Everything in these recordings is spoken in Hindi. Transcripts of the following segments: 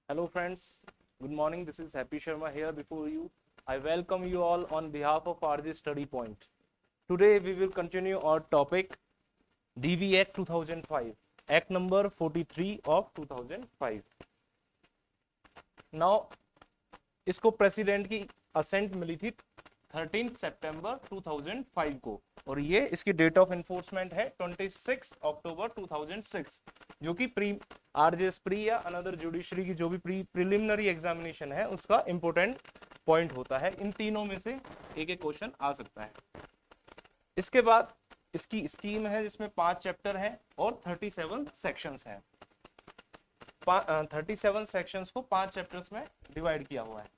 Hello friends, good morning. This is Happy Sharma here before you. I welcome you all on behalf of RJ Study Point. Today we will continue our topic DV Act 2005, Act number 43 of 2005. Now इसको प्रेसिडेंट की असेंट मिली थी 13 सितंबर 2005 को और ये इसकी डेट ऑफ इन्फोर्समेंट है 26 अक्टूबर 2006 जो कि प्री आरजेएस प्री या अनदर जुडिशरी की जो भी प्रिलिमिनरी एग्जामिनेशन है उसका इंपॉर्टेंट पॉइंट होता है। इन तीनों में से एक एक क्वेश्चन आ सकता है। इसके बाद इसकी स्कीम है जिसमें 5 चैप्टर है और 37 सेक्शंस हैं। 37 सेक्शंस को 5 चैप्टर्स में डिवाइड किया हुआ है।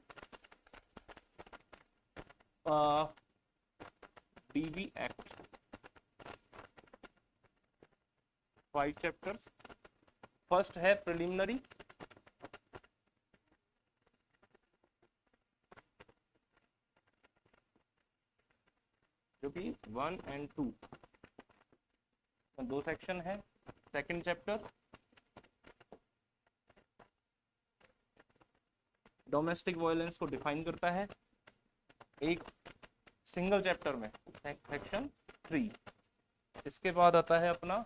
DV act 5 chapters. फर्स्ट है प्रिलिमिनरी, जो कि 1 और 2 दो सेक्शन है। सेकंड चैप्टर डोमेस्टिक वायलेंस को डिफाइन करता है एक सिंगल चैप्टर में, सेक्शन 3। इसके बाद आता है अपना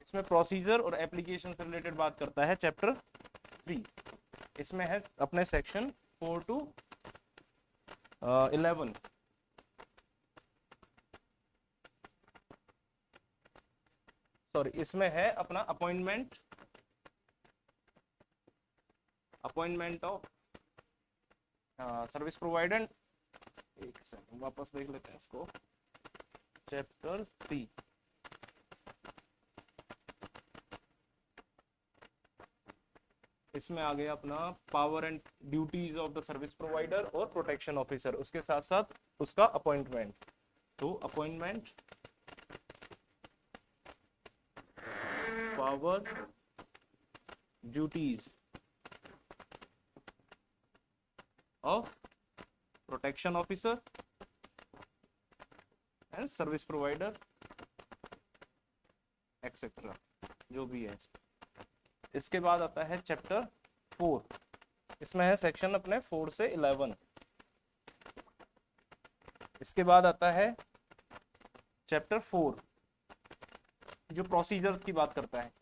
इसमें प्रोसीजर और एप्लीकेशन से रिलेटेड बात करता है चैप्टर 3। इसमें है अपने सेक्शन 4 to 11। सॉरी, इसमें है अपना अपॉइंटमेंट ऑफ सर्विस प्रोवाइडर। एक सेकंड वापस देख लेते हैं इसको। चैप्टर 3 इसमें आ गया अपना power and duties of the service provider और प्रोटेक्शन ऑफिसर, उसके साथ साथ उसका अपॉइंटमेंट। तो appointment, power, duties of protection officer and service provider etcetera जो भी है। इसके बाद आता है चैप्टर 4। इसमें है सेक्शन अपने 4 से 11। इसके बाद आता है चैप्टर 4 जो प्रोसीजर्स की बात करता है,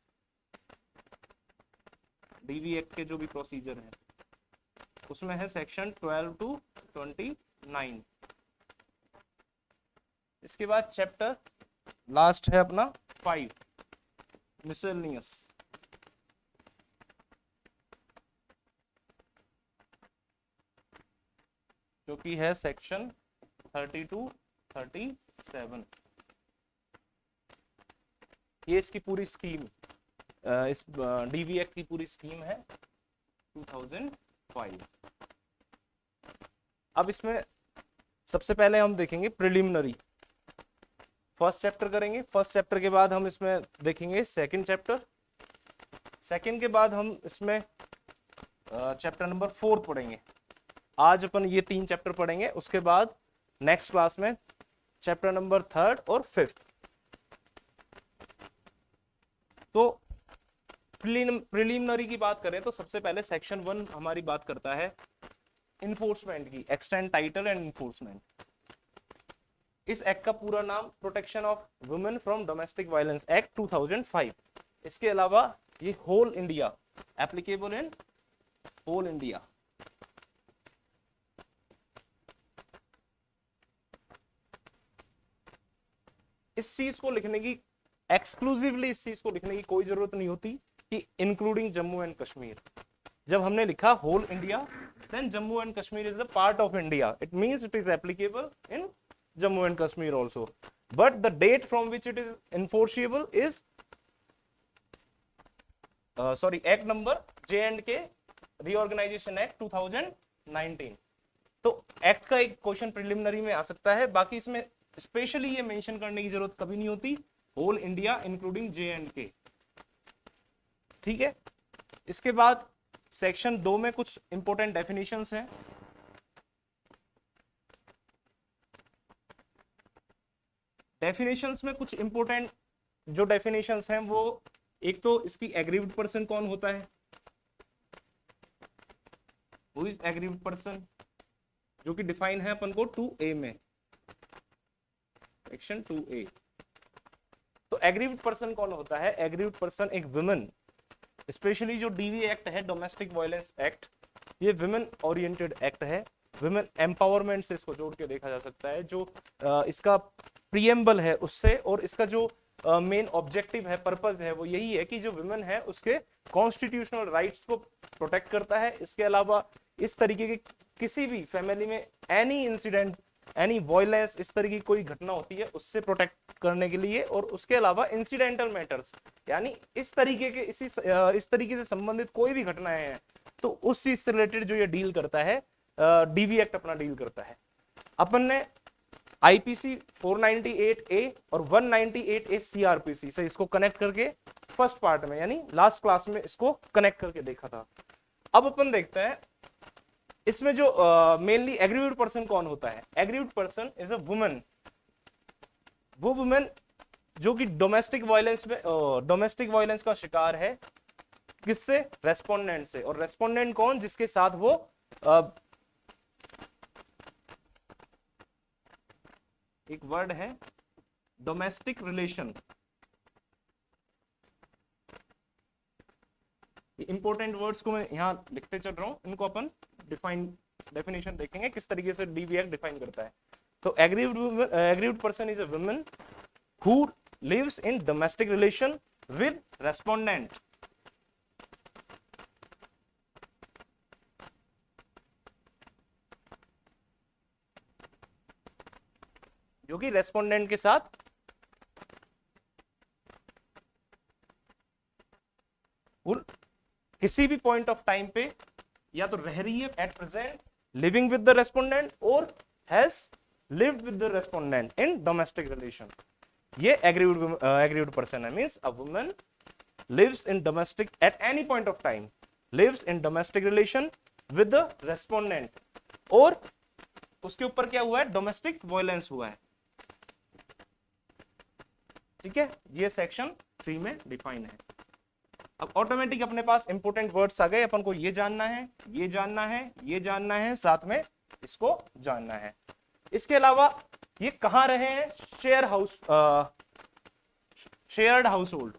डीवी एक्ट के जो भी प्रोसीजर है उसमें है सेक्शन 12 to 29। इसके बाद चैप्टर लास्ट है अपना 5 मिसलेनियस, जो कि है सेक्शन 30 to 37। ये इसकी पूरी स्कीम, इस डीवी एक्ट की पूरी स्कीम है 2005। अब इसमें सबसे पहले हम देखेंगे प्रिलिमिनरी। फर्स्ट चैप्टर करेंगे। फर्स्ट चैप्टर के बाद हम इसमें देखेंगे सेकंड चैप्टर। सेकंड के बाद हम इसमें चैप्टर नंबर 4 पढ़ेंगे। आज अपन ये 3 चैप्टर पढ़ेंगे। उसके बाद नेक्स्ट क्लास में चैप्टर नंबर 3 और 5। तो प्रिलिमिनरी की बात करें तो सबसे पहले सेक्शन 1 हमारी बात करता है इन्फोर्समेंट की, एक्सटेंड टाइटल एंड इन्फोर्समेंट। इस एक्ट का पूरा नाम protection of women from domestic violence act 2005। इसके अलावा ये whole India, applicable in whole India. इस चीज को लिखने की, एक्सक्लूसिवली इस चीज को लिखने की कोई जरूरत नहीं होती कि इंक्लूडिंग जम्मू एंड कश्मीर। जब हमने लिखा whole India, then Jammu and Kashmir is the part of India, it means it is applicable in Jammu and Kashmir also, but the date from which it is enforceable is act number J&K reorganisation act 2019। तो एक्ट का एक क्वेश्चन प्रिलिमिनरी में आ सकता है, बाकी इसमें स्पेशली ये मेंशन करने की जरूरत कभी नहीं होती, होल इंडिया इंक्लूडिंग J&K। ठीक है। इसके बाद सेक्शन 2 में कुछ इंपॉर्टेंट डेफिनेशंस हैं। डेफिनेशंस में कुछ इंपॉर्टेंट जो डेफिनेशंस हैं वो, एक तो इसकी एग्रीव्ड पर्सन कौन होता है, हु इज एग्रीव्ड पर्सन, जो कि डिफाइन है अपन को 2A में, सेक्शन 2A। तो एग्रीव्ड पर्सन कौन होता है, एग्रीव्ड पर्सन एक वुमेन, स्पेशली जो डीवी एक्ट है, डोमेस्टिक वायलेंस एक्ट, ये वुमेन ओरिएंटेड एक्ट है, वुमेन एम्पावरमेंट से इसको जोड़ के देखा जा सकता है। जो इसका प्रीएम्बल है उससे, और इसका जो मेन ऑब्जेक्टिव है, पर्पस है, वो यही है कि जो वुमेन है उसके कॉन्स्टिट्यूशनल राइट्स को प्रोटेक्ट करता है। इसके अलावा इस तरीके के किसी भी फैमिली में एनी इंसिडेंट, एनी वायलेंस, इस तरह की कोई घटना होती है उससे प्रोटेक्ट करने के लिए, और उसके अलावा इंसिडेंटल मैटर्स, यानी इस तरीके के इस तरीके से संबंधित कोई भी घटनाएं हैं तो उस चीज से रिलेटेड जो ये डील करता है, डीवी एक्ट अपना डील करता है। अपन ने आईपीसी 498A और 198A सीआरपीसी से इसको कनेक्ट करके फर्स्ट पार्ट में, यानी लास्ट क्लास में इसको कनेक्ट करके देखा था। अब अपन देखते हैं इसमें जो मेनली एग्रीव्ड पर्सन कौन होता है। Aggrieved person is a woman, वो वुमेन जो कि डोमेस्टिक वायलेंस का शिकार है, किससे, रेस्पोंडेंट से। और रेस्पोंडेंट कौन, जिसके साथ वो एक वर्ड है डोमेस्टिक रिलेशन, इंपॉर्टेंट वर्ड्स को मैं यहां लिखते चल रहा हूं, इनको अपन डेफिनेशन देखेंगे किस तरीके से डीवी एक्ट डिफाइन करता है। तो aggrieved person is a woman who lives in domestic relation with respondent, जो कि रेस्पोंडेंट के साथ किसी भी पॉइंट ऑफ टाइम पे या तो रह रही है at present, living with the respondent, और has lived with the respondent in domestic relation. ये एग्रीव्ड पर्सन है, means a woman lives in domestic at any point of time, lives in domestic relation with the respondent, और उसके ऊपर क्या हुआ है, डोमेस्टिक वायलेंस हुआ है। ठीक है, ये सेक्शन 3 में डिफाइन है। अब ऑटोमेटिक अपने पास इंपोर्टेंट वर्ड्स आ गए, अपन को ये जानना है, ये जानना है, ये जानना है, साथ में इसको जानना है। इसके अलावा ये कहां रहे हैं, शेयर्ड हाउस होल्ड,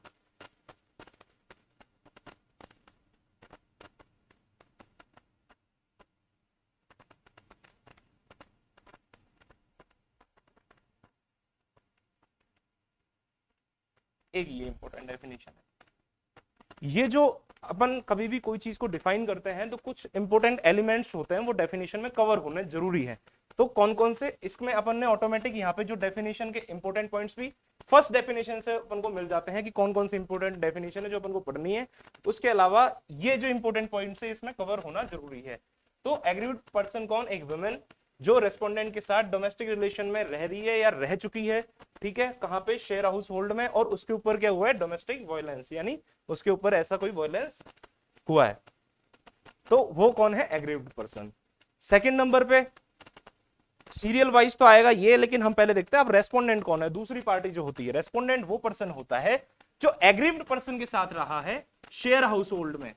एक ये इंपॉर्टेंट डेफिनेशन है। ये जो अपन कभी भी कोई चीज को डिफाइन करते हैं तो कुछ इंपॉर्टेंट एलिमेंट्स होते हैं, वो डेफिनेशन में कवर होने जरूरी है। तो कौन कौन से, इसमें अपन ने ऑटोमेटिक यहाँ पे जो डेफिनेशन के इंपॉर्टेंट पॉइंट्स भी फर्स्ट डेफिनेशन से अपन को मिल जाते हैं कि कौन कौन सी इंपॉर्टेंट डेफिनेशन है जो अपन को पढ़नी है। उसके अलावा ये जो इंपॉर्टेंट पॉइंट्स है इसमें कवर होना जरूरी है। तो एग्रीव्ड पर्सन कौन, एक वुमेन जो रेस्पोंडेंट के साथ डोमेस्टिक रिलेशन में रह रही है या रह चुकी है, ठीक है, कहां पे, शेयर हाउस होल्ड में, और उसके ऊपर क्या हुआ है, डोमेस्टिक वायलेंस, यानी उसके ऊपर ऐसा कोई वायलेंस हुआ है, तो वो कौन है, एग्रीव्ड पर्सन। सेकंड नंबर पे सीरियल वाइज तो आएगा ये, लेकिन हम पहले देखते हैं अब रेस्पोंडेंट कौन है। दूसरी पार्टी जो होती है रेस्पोंडेंट, वो पर्सन होता है जो एग्रीव्ड पर्सन के साथ रहा है शेयर हाउस होल्ड में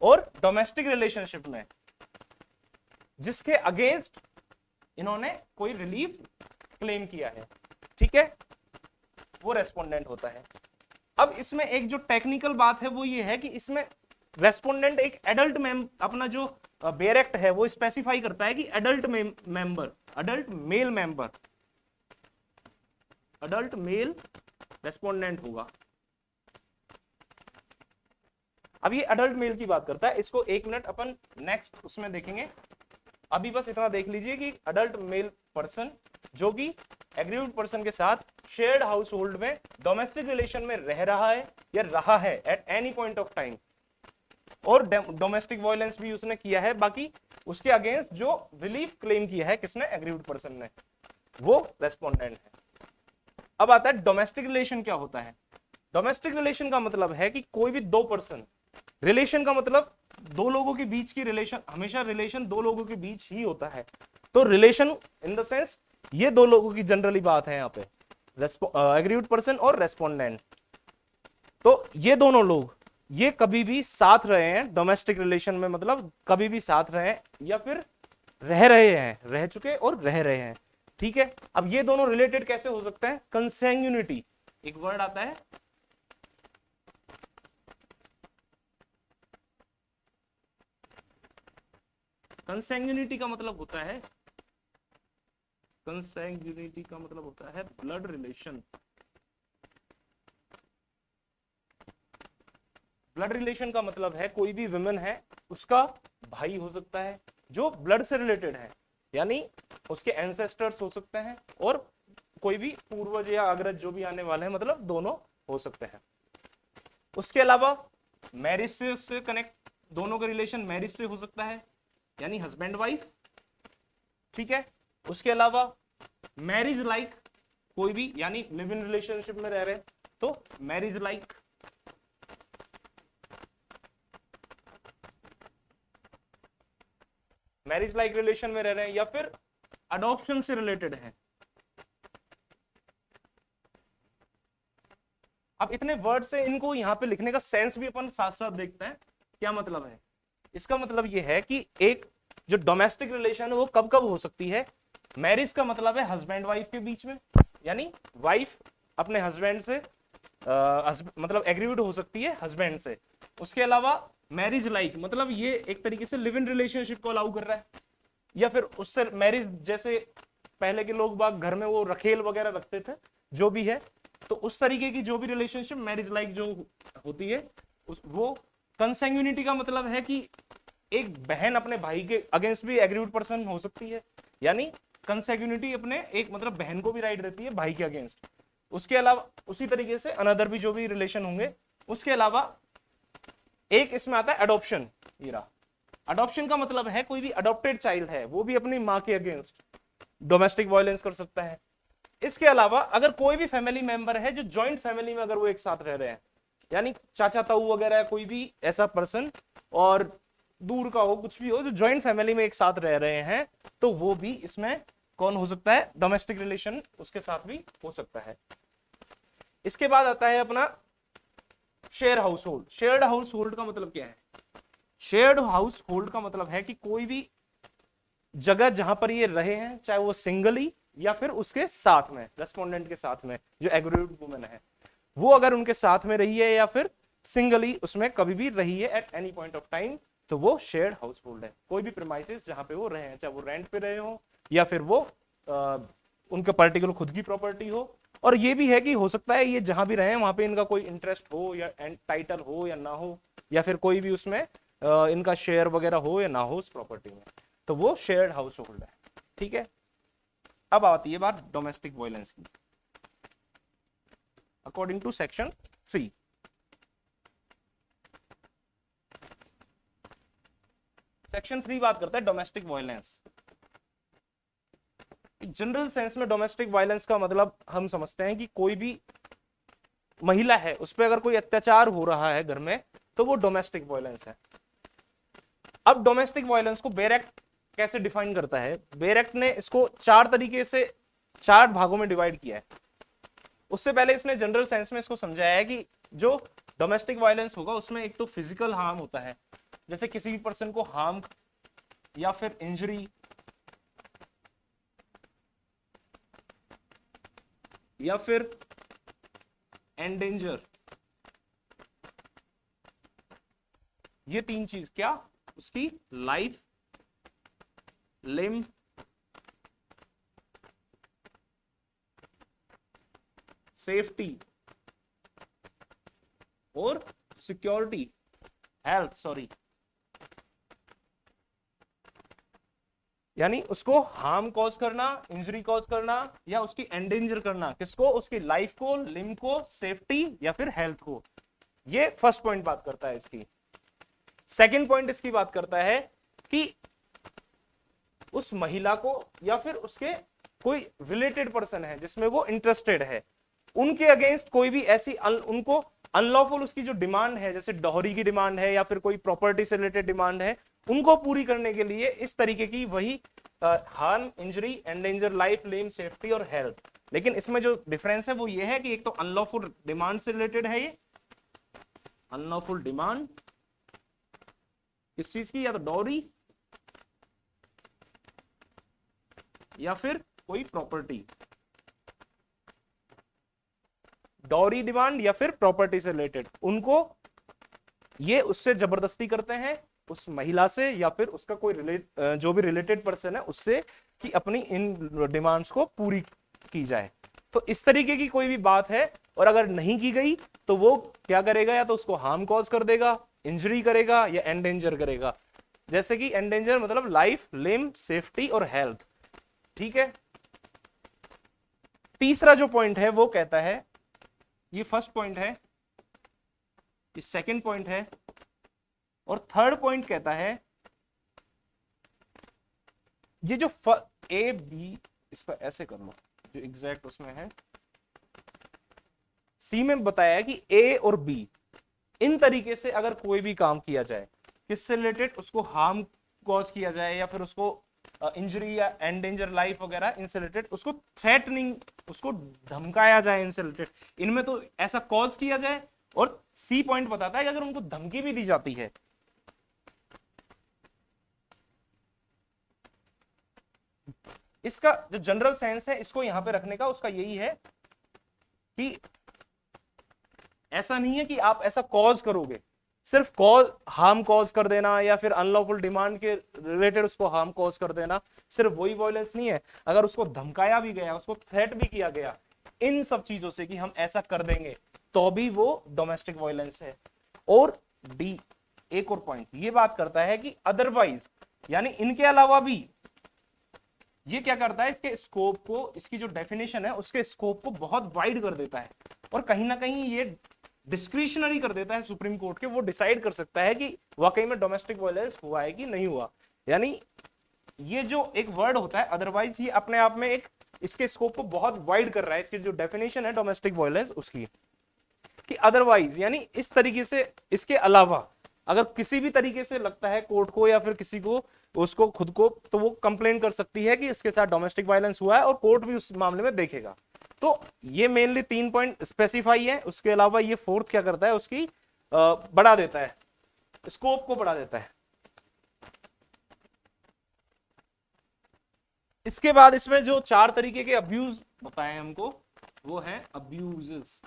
और डोमेस्टिक रिलेशनशिप में, जिसके अगेंस्ट इन्होंने कोई रिलीफ क्लेम किया है, ठीक है, वो रेस्पोंडेंट होता है। अब इसमें एक जो टेक्निकल बात है वो ये है कि इसमें रेस्पोंडेंट एक एडल्ट अपना जो बेयर एक्ट है वो स्पेसिफाई करता है कि एडल्ट मेल रेस्पोंडेंट होगा। अब ये एडल्ट मेल की बात करता है, इसको एक मिनट अपन नेक्स्ट उसमें देखेंगे। अभी बस इतना देख लीजिए कि अडल्ट मेल पर्सन जो कि एग्रीव्ड पर्सन के साथ शेयर्ड हाउस होल्ड में डोमेस्टिक रिलेशन में रह रहा है या रहा है eight any point of time, और डोमेस्टिक वायलेंस भी उसने किया है, बाकी उसके अगेंस्ट जो रिलीफ क्लेम किया है किसने, एग्रीव्ड पर्सन ने, वो रेस्पोंडेंट है। अब आता है डोमेस्टिक रिलेशन क्या होता है। डोमेस्टिक रिलेशन का मतलब है कि कोई भी दो पर्सन, रिलेशन का मतलब दो लोगों के बीच की रिलेशन, हमेशा रिलेशन दो लोगों के बीच ही होता है। तो रिलेशन इन द सेंस ये दो लोगों की जनरली बात है यहाँ पे, एग्रीव्ड पर्सन और रेस्पोंडेंट। तो ये दोनों लोग ये कभी भी साथ रहे हैं डोमेस्टिक रिलेशन में, मतलब कभी भी साथ रहे हैं या फिर रह रहे हैं, रह चुके और रह रहे हैं। ठीक है, अब ये दोनों रिलेटेड कैसे हो सकते हैं? कंसैंग्यूनिटी एक वर्ड आता है, कंसैंग्यूनिटी का मतलब होता है, कंसैंग्यूनिटी का मतलब होता है ब्लड रिलेशन। ब्लड रिलेशन का मतलब है कोई भी विमेन है उसका भाई हो सकता है जो ब्लड से रिलेटेड है, यानी उसके एंसेस्टर्स हो सकते हैं और कोई भी पूर्वज या अग्रज जो भी आने वाले हैं, मतलब दोनों हो सकते हैं। उसके अलावा मैरिज से उससे कनेक्ट, दोनों का रिलेशन मैरिज से हो सकता है, यानी हस्बैंड वाइफ। ठीक है, उसके अलावा मैरिज लाइक कोई भी, यानी लिव इन रिलेशनशिप में रह रहे तो marriage like. Marriage like relation में रह रहे हैं या फिर अडॉप्शन से रिलेटेड है। अब इतने वर्ड से इनको यहां पे लिखने का सेंस भी अपन साथ साथ देखते हैं क्या मतलब है। इसका मतलब यह है कि एक जो डोमेस्टिक रिलेशन है वो कब कब हो सकती है। मैरिज का मतलब है हस्बैंड वाइफ के बीच में, यानी वाइफ अपने हस्बैंड से मतलब एग्रीड हो सकती है हस्बैंड से। उसके अलावा मैरिज लाइक मतलब ये एक तरीके से लिव इन रिलेशनशिप को अलाउ कर रहा है, या फिर उससे मैरिज जैसे पहले के लोग बाग घर में वो रखेल वगैरह रखते थे जो भी है, तो उस तरीके की जो भी रिलेशनशिप मैरिज लाइक जो होती है उस वो। कंसैंग्यूनिटी का मतलब है कि एक बहन अपने भाई के अगेंस्ट भी एग्रीड पर्सन हो सकती है, यानी कंसैंग्यूनिटी अपने एक मतलब बहन को भी राइट रहती है भाई के अगेंस्ट। उसके अलावा उसी तरीके से अनदर भी जो भी रिलेशन होंगे। उसके अलावा एक इसमें आता है अडॉप्शन। अडॉप्शन का मतलब है कोई भी अडॉप्टेड चाइल्ड है वो भी अपनी मां के अगेंस्ट डोमेस्टिक वायलेंस कर सकता है। इसके अलावा अगर कोई भी फैमिली मेंबर है जो जॉइंट फैमिली में अगर वो एक साथ रह रहे हैं, यानी चाचा ताऊ वगैरह कोई भी ऐसा पर्सन और दूर का हो कुछ भी हो जो जॉइंट फैमिली में एक साथ रह रहे हैं, तो वो भी इसमें कौन हो सकता है? डोमेस्टिक रिलेशन उसके साथ भी हो सकता है। इसके बाद आता है अपना share house hold. Shared house hold का मतलब क्या है? शेयर्ड हाउस होल्ड का मतलब है कि कोई भी जगह जहां पर ये रहे हैं, चाहे वो सिंगली या फिर उसके साथ में, रेस्पोंडेंट के साथ में जो एग्रीड वुमेन है वो अगर उनके साथ में रही है या फिर सिंगली उसमें कभी भी रही है eight any point of time, तो वो शेयर्ड हाउस होल्ड है। कोई भी प्रीमाइसेस जहां पे वो रहे हैं, चाहे वो रेंट पे रहे हो या फिर वो उनका पर्टिकुलर खुद की प्रॉपर्टी हो। और ये भी है कि हो सकता है ये जहां भी रहे वहां पे इनका कोई इंटरेस्ट हो या टाइटल हो या ना हो, या फिर कोई भी उसमें इनका शेयर वगैरह हो या ना हो उस प्रॉपर्टी में, तो वो शेयर्ड हाउस होल्ड है। ठीक है, अब आती है बात डोमेस्टिक वायलेंस की अकॉर्डिंग टू सेक्शन 3। सेक्शन 3 बात करता है डोमेस्टिक वायलेंस। जनरल सेंस में डोमेस्टिक वायलेंस का मतलब हम समझते हैं कि कोई भी महिला है उस पर अगर कोई अत्याचार हो रहा है घर में, तो वो डोमेस्टिक वायलेंस है। अब डोमेस्टिक वायलेंस को बेयर एक्ट कैसे डिफाइन करता है? बेयर एक्ट ने इसको चार तरीके से 4 भागों में डिवाइड किया है। उससे पहले इसने जनरल सेंस में इसको समझाया है कि जो डोमेस्टिक वायलेंस होगा उसमें एक तो फिजिकल हार्म होता है, जैसे किसी भी पर्सन को हार्म या फिर इंजरी या फिर एंडेंजर, ये 3 चीज क्या उसकी लाइफ, लिम, सेफ्टी और सिक्योरिटी, हेल्थ सॉरी, यानी उसको हार्म कॉज करना, इंजरी कॉज करना या उसकी एंडेंजर करना, किसको? उसकी लाइफ को, लिम को, सेफ्टी या फिर हेल्थ को। ये फर्स्ट पॉइंट बात करता है इसकी। सेकंड पॉइंट इसकी बात करता है कि उस महिला को या फिर उसके कोई रिलेटेड पर्सन है जिसमें वो इंटरेस्टेड है, उनके अगेंस्ट कोई भी ऐसी उनको अनलॉफुल उसकी जो डिमांड है, जैसे डॉहरी की डिमांड है या फिर कोई प्रॉपर्टी से रिलेटेड डिमांड है, उनको पूरी करने के लिए इस तरीके की वही हार्म, इंजरी, एंडेंजर लाइफ, लिम, सेफ्टी और हेल्थ, लेकिन इसमें जो डिफरेंस है वो ये है कि एक तो अनलॉफुल डिमांड से रिलेटेड है, ये अनलॉफुल डिमांड किस चीज की, या तो डॉरी या फिर कोई प्रॉपर्टी, डॉरी डिमांड या फिर प्रॉपर्टी से रिलेटेड, उनको ये उससे जबरदस्ती करते हैं उस महिला से या फिर उसका कोई जो भी रिलेटेड पर्सन है उससे, कि अपनी इन डिमांड्स को पूरी की जाए। तो इस तरीके की कोई भी बात है और अगर नहीं की गई तो वो क्या करेगा, या तो उसको हार्म कॉज कर देगा, इंजरी करेगा या एंडेंजर करेगा। जैसे कि एंडेंजर मतलब लाइफ, लिम्ब, सेफ्टी और हेल्थ। ठीक है। तीसरा जो पॉइंट है वो कहता है, ये फर्स्ट पॉइंट है, ये सेकंड पॉइंट है, और थर्ड पॉइंट कहता है ये जो ए बी, इसको ऐसे कर लो जो एग्जैक्ट उसमें है, सी में बताया है कि ए और बी इन तरीके से अगर कोई भी काम किया जाए, किससे रिलेटेड, उसको हार्म कॉज किया जाए या फिर उसको इंजरी या एंडेंजर लाइफ वगैरह, इनसे रिलेटेड, उसको थ्रेटनिंग, उसको धमकाया जाए इनसे रिलेटेड, इनमें तो ऐसा कॉज किया जाए। और सी पॉइंट बताता है कि अगर उनको धमकी भी दी जाती है, इसका जो जनरल सेंस है इसको यहां पे रखने का, उसका यही है कि ऐसा नहीं है कि आप ऐसा कॉज करोगे, सिर्फ कॉज हार्म कॉज कर देना या फिर अनलॉफुल डिमांड के रिलेटेड उसको हार्म कॉज कर देना, सिर्फ वही वायलेंस नहीं है। अगर उसको धमकाया भी गया, उसको थ्रेट भी किया गया इन सब चीजों से कि हम ऐसा कर देंगे, तो भी वो डोमेस्टिक वायलेंस है। और डी एक और पॉइंट ये बात करता है कि अदरवाइज, यानी इनके अलावा भी, ये क्या करता है, इसके स्कोप को, इसकी जो डेफिनेशन है उसके स्कोप को बहुत वाइड कर देता है, और कहीं ना कहीं ये डिस्क्रिशनरी कर देता है सुप्रीम कोर्ट के, वो डिसाइड कर सकता है कि वाकई में डोमेस्टिक वायलेंस हुआ है कि नहीं हुआ। यानी ये जो एक वर्ड होता है अदरवाइज, ये अपने आप में एक इसके स्कोप को बहुत वाइड कर रहा है, इसकी जो डेफिनेशन है डोमेस्टिक वायलेंस उसकी, कि अदरवाइज यानी इस तरीके से, इसके अलावा अगर किसी भी तरीके से लगता है कोर्ट को या फिर किसी को, उसको खुद को, तो वो कंप्लेन कर सकती है कि इसके साथ डोमेस्टिक वायलेंस हुआ है और कोर्ट भी उस मामले में देखेगा। तो ये मेनली 3 पॉइंट स्पेसिफाई है। उसके अलावा ये फोर्थ क्या करता है, उसकी बढ़ा देता है, स्कोप को बढ़ा देता है। इसके बाद इसमें जो 4 तरीके के अब्यूज बताए हमको, वो है अब्यूजेस,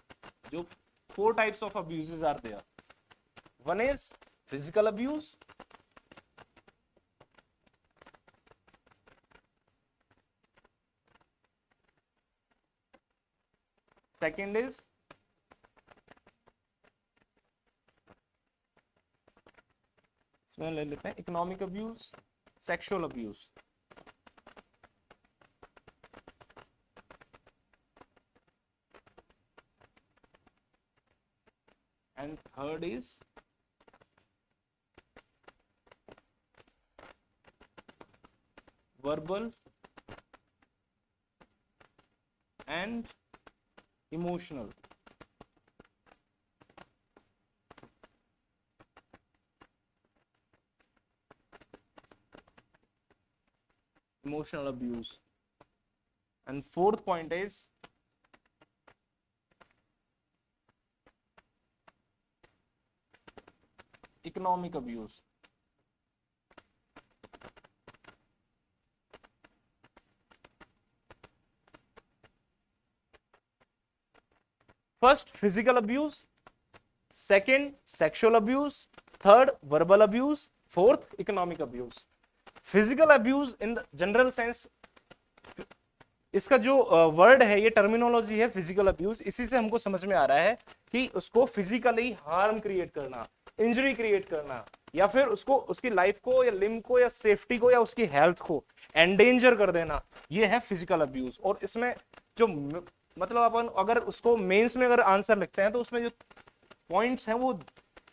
जो 4 types of abuses are there. One is physical abuse, second is इसमें ले लेते हैं economic abuse, sexual abuse, and third is verbal and emotional. Emotional abuse. And fourth point is economic abuse. First, physical abuse. Second, sexual abuse. Third, verbal abuse. Fourth, economic abuse. Physical abuse in the general sense, इसका जो वर्ड है, ये टर्मिनोलॉजी है फिजिकल अब्यूज, इसी से हमको समझ में आ रहा है कि उसको फिजिकली हार्म क्रिएट करना, इंजरी क्रिएट करना, या फिर उसको, उसकी लाइफ को या लिम्ब को या सेफ्टी को या उसकी हेल्थ को एंडेंजर कर देना, ये है फिजिकल अब्यूज। और इसमें जो मतलब अपन अगर उसको मेंस में अगर आंसर लिखते हैं तो उसमें जो पॉइंट्स हैं वो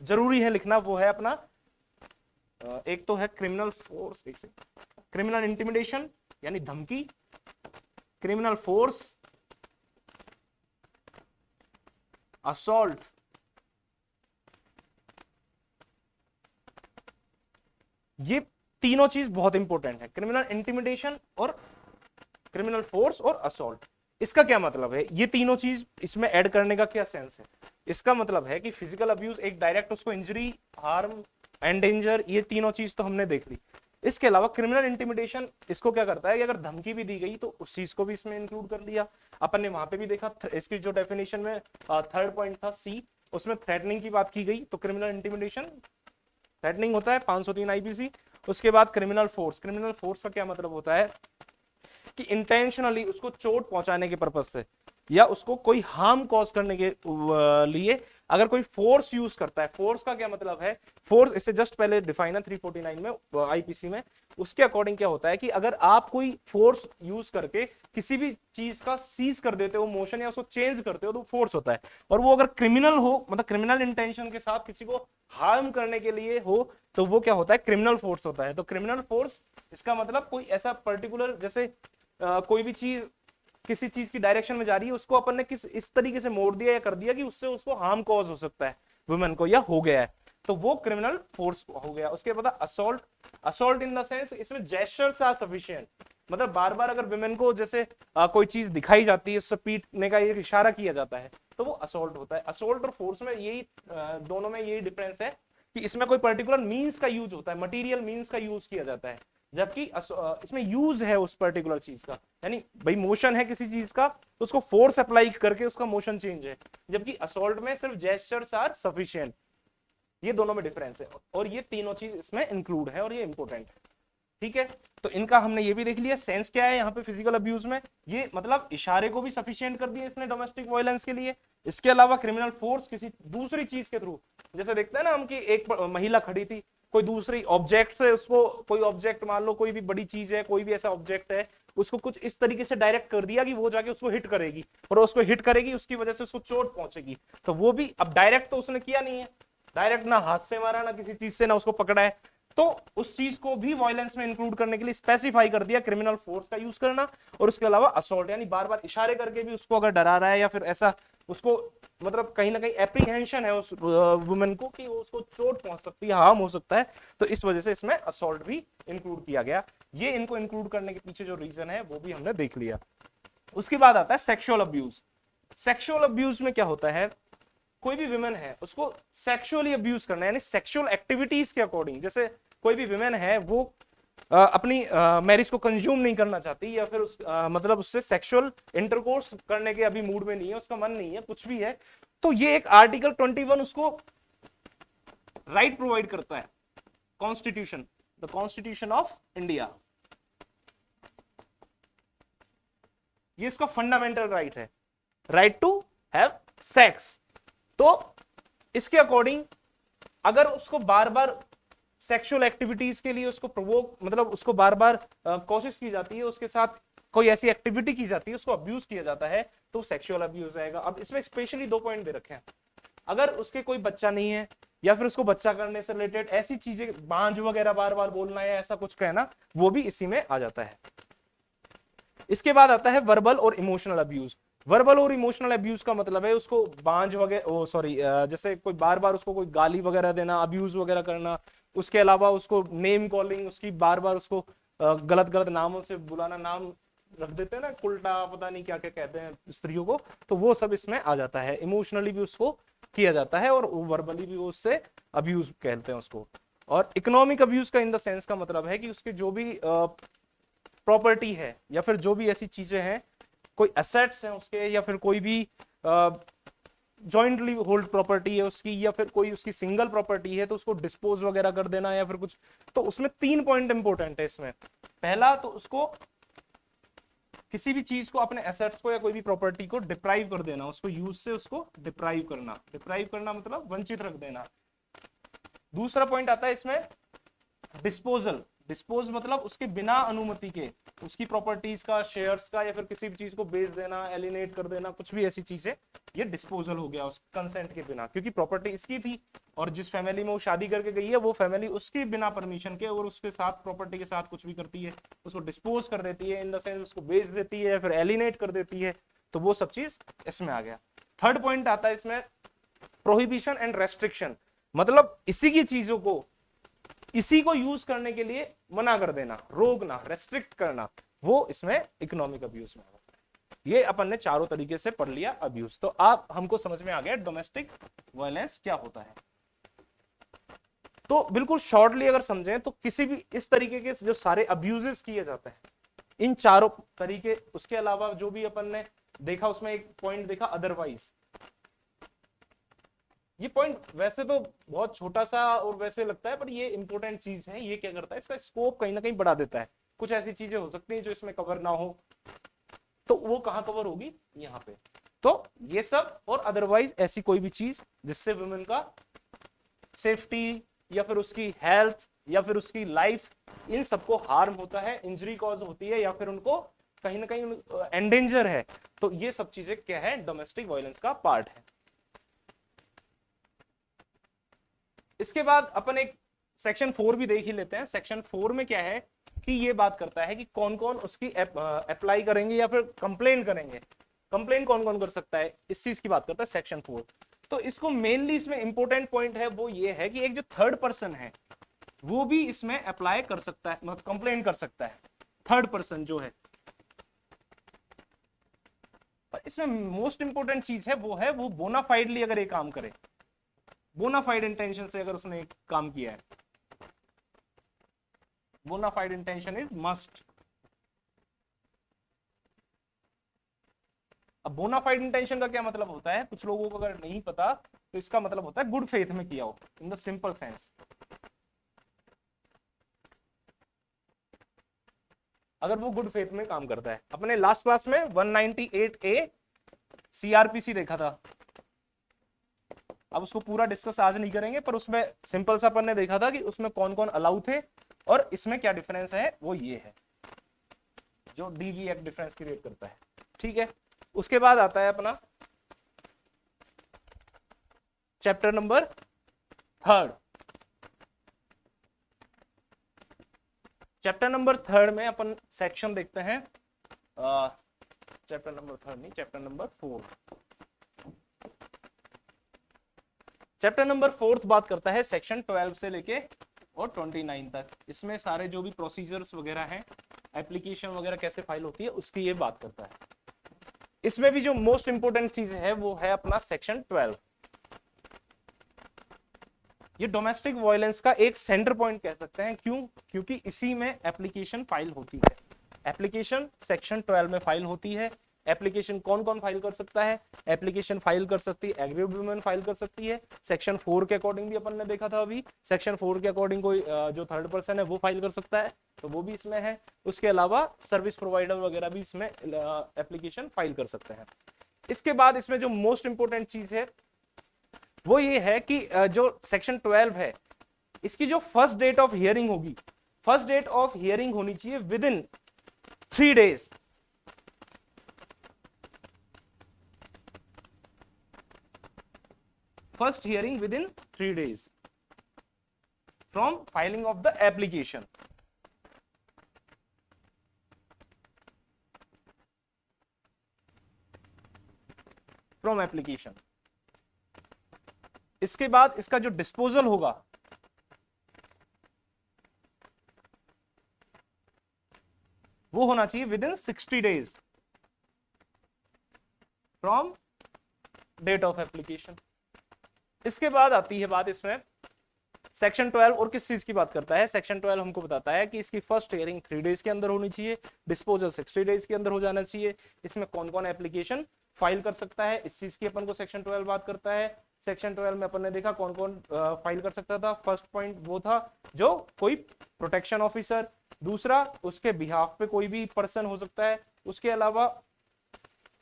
जरूरी है लिखना, वो है अपना एक तो है क्रिमिनल फोर्स, एक से क्रिमिनल इंटिमिडेशन यानी धमकी, क्रिमिनल फोर्स, असॉल्ट, ये तीनों चीज बहुत इंपॉर्टेंट है, क्रिमिनल इंटिमिडेशन और क्रिमिनल फोर्स और असॉल्ट। इसका क्या मतलब है, ये तीनों चीज इसमें ऐड करने का क्या सेंस है? इसका मतलब है कि फिजिकल अब्यूज एक डायरेक्ट उसको इंजरी, हार्म, एंडेंजर, ये तीनों चीज तो हमने देख ली। इसके अलावा क्रिमिनल इंटिमिडेशन इसको क्या करता है कि अगर धमकी भी दी गई तो उस चीज को भी इसमें इंक्लूड कर लिया। अपन ने वहां पे भी देखा इसकी जो डेफिनेशन में थर्ड पॉइंट था सी, उसमें थ्रेटनिंग की बात की गई, तो क्रिमिनल इंटिमिडेशन थ्रेटनिंग होता है 503 आईपीसी। उसके बाद क्रिमिनल फोर्स, क्रिमिनल फोर्स का क्या मतलब होता है कि इंटेंशनली उसको चोट पहुंचाने के पर्पज से या उसको कोई हार्म कॉज करने के लिए अगर कोई फोर्स यूज करता है। फोर्स का क्या मतलब है, फोर्स इससे जस्ट पहले डिफाइन है 349 में आईपीसी में। उसके अकॉर्डिंग क्या होता है कि अगर आप कोई फोर्स यूज करके किसी भी चीज का सीज कर देते हो मोशन या उसको चेंज करते हो तो फोर्स होता है। और वो अगर क्रिमिनल हो, मतलब क्रिमिनल इंटेंशन के साथ किसी को हार्म करने के लिए हो, तो वो क्या होता है, क्रिमिनल फोर्स होता है। तो क्रिमिनल फोर्स इसका मतलब कोई ऐसा पर्टिकुलर, जैसे कोई भी चीज किसी चीज की डायरेक्शन में जा रही है, उसको अपन ने किस इस तरीके से मोड़ दिया या कर दिया कि उससे उसको हार्म कॉज हो सकता है वुमेन को या हो गया है, तो वो क्रिमिनल फोर्स हो गया। उसके बाद assault, assault in the sense इसमें जेस्चर्स आर सफिशिएंट, मतलब बार बार अगर विमेन को जैसे कोई चीज दिखाई जाती है, उससे पीटने का एक इशारा किया जाता है, तो वो असॉल्ट होता है। असॉल्ट और फोर्स में यही दोनों में यही डिफरेंस है कि इसमें कोई पर्टिकुलर मींस का यूज होता है, मटेरियल मींस का यूज किया जाता है, जबकि इसमें यूज है उस पर्टिकुलर चीज का, यानी भाई मोशन है किसी चीज का तो उसको फोर्स अप्लाई करके उसका मोशन चेंज है, जबकि असॉल्ट में सिर्फ जेस्चर्स आर सफिशिएंट। ये दोनों में डिफरेंस है और ये तीनों चीज इसमें इंक्लूड है और ये इंपॉर्टेंट है। ठीक है, तो इनका हमने ये भी देख लिया सेंस क्या है यहाँ पे फिजिकल अब्यूज में, ये मतलब इशारे को भी सफिशिएंट कर दिया इसने डोमेस्टिक वायलेंस के लिए। इसके अलावा क्रिमिनल फोर्स किसी दूसरी चीज के थ्रू, जैसे देखते हैं ना हम कि एक महिला खड़ी थी, कोई दूसरी ऑब्जेक्ट से उसको, कोई ऑब्जेक्ट मान लो कोई भी बड़ी चीज है, कोई भी ऐसा ऑब्जेक्ट है, उसको कुछ इस तरीके से डायरेक्ट कर दिया कि वो जाके उसको हिट करेगी और उसको हिट करेगी, उसकी वजह से उसको चोट पहुंचेगी, तो वो भी अब डायरेक्ट तो उसने किया नहीं है, डायरेक्ट ना हाथ से मारा ना किसी चीज से ना उसको पकड़ा है, तो उस चीज को भी वायलेंस में इंक्लूड करने के लिए स्पेसिफाई कर दिया क्रिमिनल फोर्स का यूज करना। और उसके अलावा असॉल्ट, यानी बार बार इशारे करके भी उसको अगर डरा रहा है या फिर ऐसा उसको मतलब कहीं ना कहीं एप्रीहेंशन है उस वुमेन को कि वो उसको चोट पहुंच सकती है, हार्म हो सकता है, तो इस वजह से इसमें असॉल्ट भी इंक्लूड किया गया। ये इनको इंक्लूड करने के पीछे जो रीजन है वो भी हमने देख लिया। उसके बाद आता है सेक्सुअल अब्यूज। सेक्सुअल अब्यूज में क्या होता है, कोई भी विमेन है उसको सेक्सुअली अब्यूज करना, यानी सेक्सुअल एक्टिविटीज के अकॉर्डिंग, जैसे कोई भी विमेन है वो अपनी मैरिज को कंज्यूम नहीं करना चाहती या फिर मतलब उससे सेक्सुअल इंटरकोर्स करने के अभी मूड में नहीं है, उसका मन नहीं है, कुछ भी है, तो ये एक आर्टिकल 21 उसको राइट प्रोवाइड करता है, constitution, the constitution of India, ये इसका फंडामेंटल राइट है, राइट टू हैव सेक्स। तो इसके अकॉर्डिंग अगर उसको बार बार सेक्सुअल एक्टिविटीज के लिए उसको प्रोवोक, मतलब उसको बार बार कोशिश की जाती है, उसके साथ कोई ऐसी एक्टिविटी की जाती है, उसको अब्यूज किया जाता है, तो सेक्सुअल अब्यूज आएगा। अब इसमें स्पेशली 2 पॉइंट दे रखे हैं, अगर उसके कोई बच्चा नहीं है या फिर उसको बच्चा करने से रिलेटेड ऐसी चीजें, बांझ वगैरह बार बार बोलना या ऐसा कुछ कहना, वो भी इसी में आ जाता है। इसके बाद आता है वर्बल और इमोशनल अब्यूज। वर्बल और इमोशनल अब्यूज का मतलब है उसको बांझ वगैरह, सॉरी, जैसे कोई बार बार उसको कोई गाली वगैरह देना, अब्यूज वगैरह करना, उसके अलावा उसको नेम कॉलिंग, उसकी बार बार उसको गलत गलत नामों से बुलाना, नाम रख देते हैं ना उल्टा, पता नहीं क्या क्या कहते हैं स्त्रियों को, तो वो सब इसमें आ जाता है। इमोशनली भी उसको किया जाता है और वर्बली भी वो उससे अब्यूज कहते हैं उसको। और इकोनॉमिक अब्यूज का इन द सेंस का मतलब है कि उसके जो भी प्रॉपर्टी है या फिर जो भी ऐसी चीजें हैं, कोई एसेट्स हैं उसके, या फिर कोई भी जॉइंटली होल्ड प्रॉपर्टी है उसकी, या फिर कोई उसकी सिंगल प्रॉपर्टी है तो उसको डिस्पोज वगैरह कर देना या फिर कुछ, तो उसमें 3 पॉइंट इंपॉर्टेंट है इसमें। पहला तो उसको किसी भी चीज को, अपने एसेट्स को या कोई भी प्रॉपर्टी को डिप्राइव कर देना, उसको यूज से उसको डिप्राइव करना, डिप्राइव करना मतलब वंचित रख देना। दूसरा पॉइंट आता है इसमें डिस्पोजल, डिस्पोज मतलब उसके बिना अनुमति के उसकी प्रॉपर्टीज का, शेयर्स का, या फिर किसी भी चीज को बेच देना, एलिनेट कर देना, कुछ भी ऐसी चीज है, ये डिस्पोजल हो गया उस कंसेंट के बिना, क्योंकि प्रॉपर्टी इसकी थी और जिस फैमिली में वो शादी करके गई है वो फैमिली उसके बिना परमिशन के और उसके साथ प्रॉपर्टी के साथ कुछ भी करती है, उसको डिस्पोज कर देती है, इन द सेंस उसको बेच देती है, फिर एलिनेट कर देती है, तो वो सब चीज इसमें आ गया। थर्ड पॉइंट आता है इसमें प्रोहिबिशन एंड रेस्ट्रिक्शन, मतलब इसी की चीजों को, इसी को यूज करने के लिए मना कर देना, रोकना, रेस्ट्रिक्ट करना, वो इसमें इकोनॉमिक अब्यूज में होता है। ये अपन ने चारों तरीके से पढ़ लिया अब्यूज। तो आप हमको समझ में आ गया डोमेस्टिक वायलेंस क्या होता है। तो बिल्कुल शॉर्टली अगर समझें तो किसी भी इस तरीके के जो सारे अब्यूजेस किए जाते हैं, इन चारों तरीके, उसके अलावा जो भी अपन ने देखा उसमें एक पॉइंट देखा अदरवाइज। ये पॉइंट वैसे तो बहुत छोटा सा और वैसे लगता है, पर ये इंपॉर्टेंट चीज है। ये क्या करता है, इसका स्कोप कहीं ना कहीं बढ़ा देता है। कुछ ऐसी चीजें हो सकती हैं जो इसमें कवर ना हो, तो वो कहां कवर होगी, यहाँ पे। तो ये सब और अदरवाइज ऐसी कोई भी चीज जिससे वुमेन का सेफ्टी या फिर उसकी हेल्थ या फिर उसकी लाइफ, इन सबको हार्म होता है, इंजरी कॉज होती है, या फिर उनको कहीं ना कहीं एंडेंजर है, तो ये सब चीजें क्या है, डोमेस्टिक वायलेंस का पार्ट है। इसके बाद अपन एक सेक्शन 4 भी देख ही लेते हैं। सेक्शन 4 में क्या है कि ये बात करता है कि कौन कौन उसकी अप्लाई करेंगे या फिर कंप्लेन करेंगे। कंप्लेन कौन कौन कर सकता है, इस चीज की बात करता है सेक्शन 4। तो इसको मेनली इसमें इंपॉर्टेंट पॉइंट है वो ये है कि एक जो थर्ड पर्सन है वो भी इसमें अप्लाई कर सकता है, मतलब कंप्लेन कर सकता है, थर्ड पर्सन जो है। और इसमें मोस्ट इंपॉर्टेंट चीज है वो बोनाफाइडली अगर ये काम करे, बोनाफाइड इंटेंशन से अगर उसने काम किया है, बोनाफाइड इंटेंशन इज मस्ट। अब बोनाफाइड इंटेंशन का क्या मतलब होता है, कुछ लोगों को अगर नहीं पता तो इसका मतलब होता है गुड फेथ में किया हो, इन द सिंपल सेंस। अगर वो गुड फेथ में काम करता है। अपने लास्ट क्लास में 198A सीआरपीसी देखा था, अब उसको पूरा डिस्कस आज नहीं करेंगे, पर उसमें सिंपल सा अपन ने देखा था कि उसमें कौन कौन अलाउ थे और इसमें क्या डिफरेंस है, वो ये है जो डीवी एक्ट डिफरेंस क्रिएट करता है। ठीक है, उसके बाद आता है अपना चैप्टर नंबर 3। चैप्टर नंबर 3 में अपन सेक्शन देखते हैं, चैप्टर नंबर 3 नहीं, चैप्टर नंबर 4। चैप्टर नंबर 4 बात करता है सेक्शन 12 से लेके और 29 तक। इसमें सारे जो भी प्रोसीजर्स वगैरह हैं, एप्लीकेशन वगैरह कैसे फाइल होती है, उसकी ये बात करता है। इसमें भी जो मोस्ट इंपोर्टेंट चीज है वो है अपना सेक्शन 12। ये डोमेस्टिक वायलेंस का एक सेंटर पॉइंट कह सकते हैं। क्यों? क्योंकि इसी में एप्लीकेशन फाइल होती है। एप्लीकेशन सेक्शन 12 में फाइल होती है। एप्लीकेशन कौन कौन फाइल कर सकता है? एप्लीकेशन फाइल कर सकती है एग्रीव्ड वुमेन, फाइल कर सकती है। सेक्शन 4 के अकॉर्डिंग भी अपन ने देखा था अभी, सेक्शन 4 के अकॉर्डिंग कोई जो थर्ड पर्सन है वो फाइल कर सकता है, तो वो भी इसमें है। उसके अलावा सर्विस प्रोवाइडर वगैरह भी इसमें एप्लीकेशन फाइल कर सकते हैं। इसके बाद इसमें जो मोस्ट इंपोर्टेंट चीज है वो ये है कि जो सेक्शन 12 है, इसकी जो फर्स्ट डेट ऑफ हियरिंग होगी, फर्स्ट डेट ऑफ हियरिंग होनी चाहिए within 3 days। First hearing within 3 days from filing of the application. From application. इसके बाद इसका जो डिस्पोजल होगा वो होना चाहिए within 60 days from date of application. इसके बाद आती है बात इसमें सेक्शन 12, और किस चीज की बात करता है? सेक्शन 12 हमको बताता है कि इसकी फर्स्ट हियरिंग 3 days के अंदर होनी चाहिए, डिस्पोजल 60 days के अंदर हो जाना चाहिए। इसमें कौन कौन एप्लीकेशन फाइल कर सकता है, इस चीज की अपन को सेक्शन 12 बात करता है। सेक्शन 12 में अपन ने देखा कौन कौन फाइल कर सकता था। फर्स्ट पॉइंट वो था जो कोई प्रोटेक्शन ऑफिसर, दूसरा उसके बिहाफ पे कोई भी पर्सन हो सकता है, उसके अलावा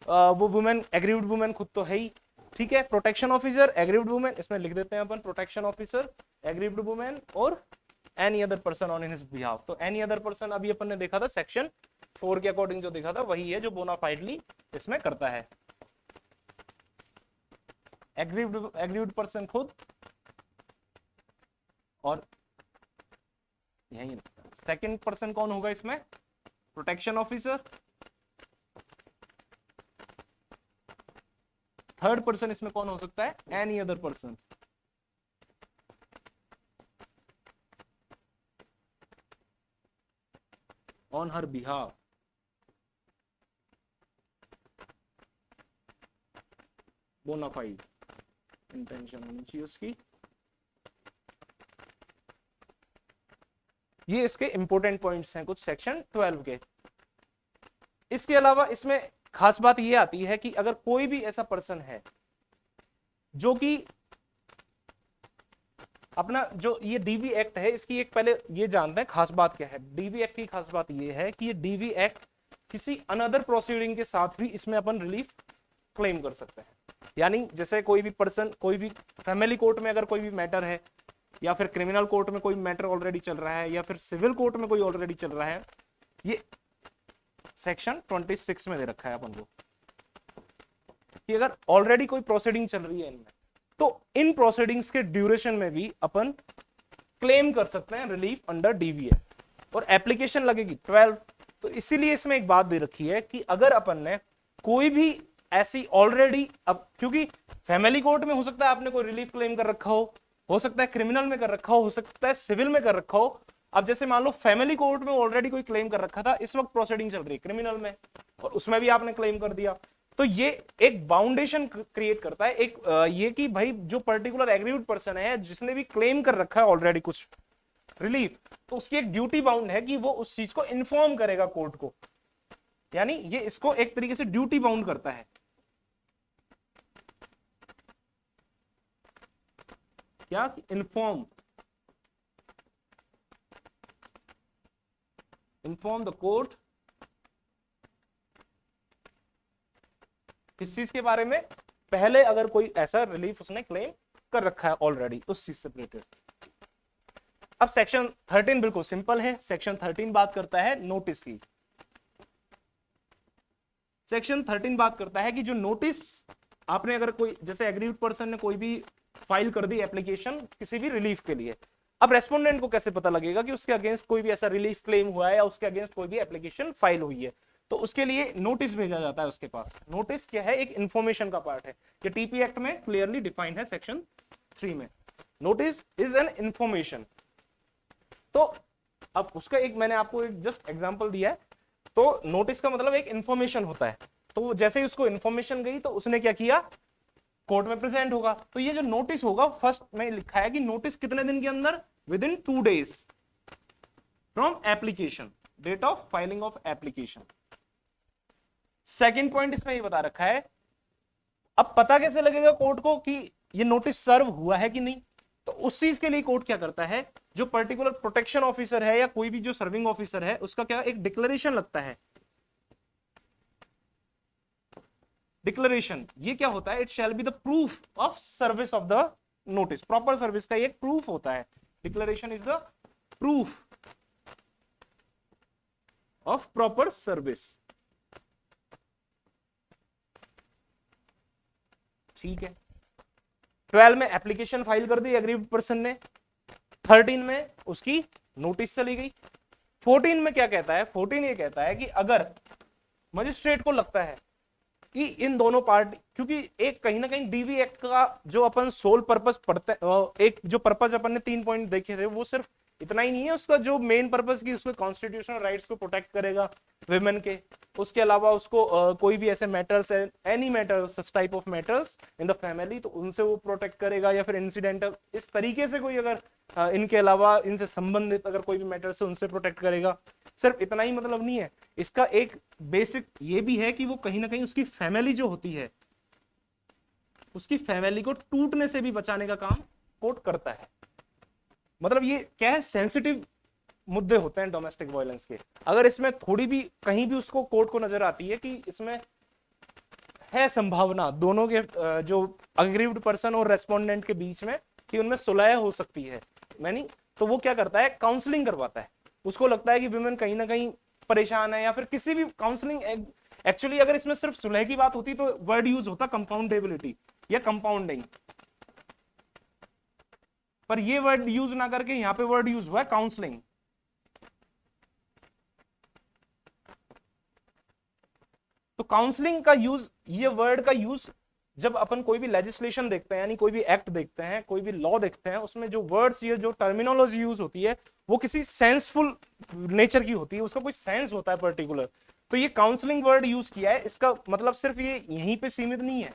वो वुमेन, एग्रीव्ड वुमेन खुद तो है ही, ठीक है। प्रोटेक्शन ऑफिसर, एग्रीव्ड वुमेन, इसमें लिख देते हैं अपन प्रोटेक्शन ऑफिसर, एग्रीव्ड वुमेन और any other person on his behalf. तो एनी अदर पर्सन अभी अपन ने देखा था सेक्शन 4 के अकॉर्डिंग जो देखा था वही है जो बोनाफाइडली इसमें करता है। एग्रीव्ड पर्सन खुद, और यही सेकंड पर्सन कौन होगा इसमें? Protection officer. थर्ड पर्सन इसमें कौन हो सकता है? Any other person on her behalf. Bona fide intention होनी चाहिए उसकी। ये इसके इंपोर्टेंट पॉइंट्स हैं कुछ सेक्शन 12 के। इसके अलावा इसमें खास बात ये आती है कि अगर कोई भी ऐसा पर्सन है जो कि अपना जो ये डीवी एक्ट है, इसकी एक पहले ये जानते हैं खास बात क्या है। डीवी एक्ट की खास बात ये है कि ये डीवी एक्ट किसी अनदर प्रोसीडिंग के साथ भी इसमें अपन रिलीफ क्लेम कर सकते हैं। यानी जैसे कोई भी पर्सन, कोई भी फैमिली कोर्ट में अगर कोई भी मैटर है, या फिर क्रिमिनल कोर्ट में कोई मैटर ऑलरेडी चल रहा है, या फिर सिविल कोर्ट में कोई ऑलरेडी चल रहा है, ये सेक्शन 26 में दे रखा है अपन को कि अगर ऑलरेडी कोई प्रोसीडिंग चल रही है इनमें, तो इन प्रोसीडिंग्स के ड्यूरेशन में भी अपन क्लेम कर सकते हैं रिलीफ अंडर डीवी एक्ट, और एप्लीकेशन लगेगी 12। तो इसीलिए इसमें एक बात दे रखी है कि अगर अपन ने कोई भी ऐसी ऑलरेडी, अब क्योंकि फैमिली कोर्ट में हो सकता है आपने कोई रिलीफ क्लेम कर रखा हो सकता है क्रिमिनल में कर रखा हो सकता है सिविल में कर रखा हो। अब जैसे मान लो फैमिली कोर्ट में ऑलरेडी कोई क्लेम कर रखा था, इस वक्त प्रोसीडिंग चल रही है क्रिमिनल में, और उसमें भी आपने क्लेम कर दिया, तो ये एक बाउंडेशन क्रिएट करता है, एक ये कि भाई जो पर्टिकुलर एग्रीव्ड पर्सन है जिसने भी क्लेम कर रखा है ऑलरेडी कुछ रिलीफ, तो उसकी एक ड्यूटी बाउंड है कि वो उस चीज को इन्फॉर्म करेगा कोर्ट को। यानी ये इसको एक तरीके से ड्यूटी बाउंड करता है। क्या? इन्फॉर्म द कोर्ट किस चीज के बारे में, पहले अगर कोई ऐसा रिलीफ उसने क्लेम कर रखा है ऑलरेडी उस चीज से रिलेटेड। अब सेक्शन 13 बिल्कुल सिंपल है। सेक्शन 13 बात करता है नोटिस की। सेक्शन 13 बात करता है कि जो नोटिस आपने, अगर कोई जैसे एग्रीव्ड पर्सन ने कोई भी फाइल कर दी एप्लीकेशन किसी भी रिलीफ के लिए, अब रेस्पोंडेंट को कैसे पता लगेगा कि उसके अगेंस्ट कोई भी ऐसा रिलीफ क्लेम हुआ है या उसके अगेंस्ट कोई भी एप्लीकेशन फाइल हुई है? तो उसके लिए नोटिस भेजा जाता है उसके पास। नोटिस क्या है? एक इंफॉर्मेशन का पार्ट है। ये टीपी एक्ट में क्लियरली डिफाइंड है सेक्शन 3 में। Notice is an information. तो अब उसका एक मैंने आपको एक जस्ट एग्जांपल दिया है। तो नोटिस का मतलब एक इंफॉर्मेशन होता है। तो जैसे ही उसको इंफॉर्मेशन गई तो उसने क्या किया, कोर्ट में प्रेजेंट होगा। तो ये जो नोटिस होगा, फर्स्ट में लिखा है कि नोटिस कितने दिन के अंदर, within 2 days from application, date of filing of application. Second point इसमें ये बता रखा है, अब पता कैसे लगेगा कोर्ट को कि ये नोटिस सर्व हुआ है कि नहीं? तो उस चीज के लिए कोर्ट क्या करता है, जो पर्टिकुलर प्रोटेक्शन ऑफिसर है या कोई भी जो सर्विंग ऑफिसर है, उसका क्या एक डिक्लेरेशन लगता है। डिक्लेरेशन ये क्या होता है? It shall be the proof of service of the notice. Proper service का एक प्रूफ होता है। Declaration is the proof of proper service. ठीक है। 12 में एप्लीकेशन फाइल कर दी एग्रीव्ड पर्सन ने, 13 में उसकी नोटिस चली गई। 14 में क्या कहता है? 14 ये कहता है कि अगर मजिस्ट्रेट को लगता है कि इन दोनों पार्टी, क्योंकि एक कहीं ना कहीं डीवी एक्ट का जो अपन सोल पर्पस पढ़ते, एक जो पर्पस अपन ने 3 पॉइंट देखे थे, वो सिर्फ इतना ही नहीं है। उसका जो मेन पर्पस की उसके कॉन्स्टिट्यूशनल राइट्स को प्रोटेक्ट करेगा विमेन के। उसके अलावा उसको कोई भी ऐसे मैटर्स है, any matter, such type of matters in the family, तो उनसे वो प्रोटेक्ट करेगा। या फिर इंसिडेंटल इस तरीके से कोई अगर इनके अलावा इनसे संबंधित अगर कोई भी मैटर्स है उनसे प्रोटेक्ट करेगा। सिर्फ इतना ही मतलब नहीं है, इसका एक बेसिक ये भी है कि वो कहीं ना कहीं उसकी फैमिली जो होती है, उसकी फैमिली को टूटने से भी बचाने का काम कोर्ट करता है। मतलब ये क्या है, सेंसिटिव मुद्दे होते हैं डोमेस्टिक वायलेंस के। अगर इसमें थोड़ी भी कहीं भी उसको कोर्ट को नजर आती है कि इसमें है संभावना दोनों के जो अग्रीव्ड पर्सन और रेस्पोंडेंट के बीच में कि उनमें सुलह हो सकती है, मैंने, तो वो क्या करता है, काउंसलिंग करवाता है। उसको लगता है कि विमेन कहीं ना कहीं परेशान है, या फिर किसी भी काउंसलिंग, एक्चुअली अगर इसमें सिर्फ सुलह की बात होती तो वर्ड यूज होता कंपाउंडेबिलिटी या कंपाउंडिंग, पर ये वर्ड यूज ना करके यहां पे वर्ड यूज हुआ है काउंसलिंग। तो काउंसलिंग का यूज, ये वर्ड का यूज जब अपन कोई भी लेजिस्लेशन देखते हैं, यानी कोई भी एक्ट देखते हैं, कोई भी लॉ देखते हैं, उसमें जो वर्ड्स, ये जो टर्मिनोलॉजी यूज होती है वो किसी सेंसफुल नेचर की होती है, उसका कोई सेंस होता है पर्टिकुलर। तो ये काउंसलिंग वर्ड यूज किया है, इसका मतलब सिर्फ ये यहीं पे सीमित नहीं है।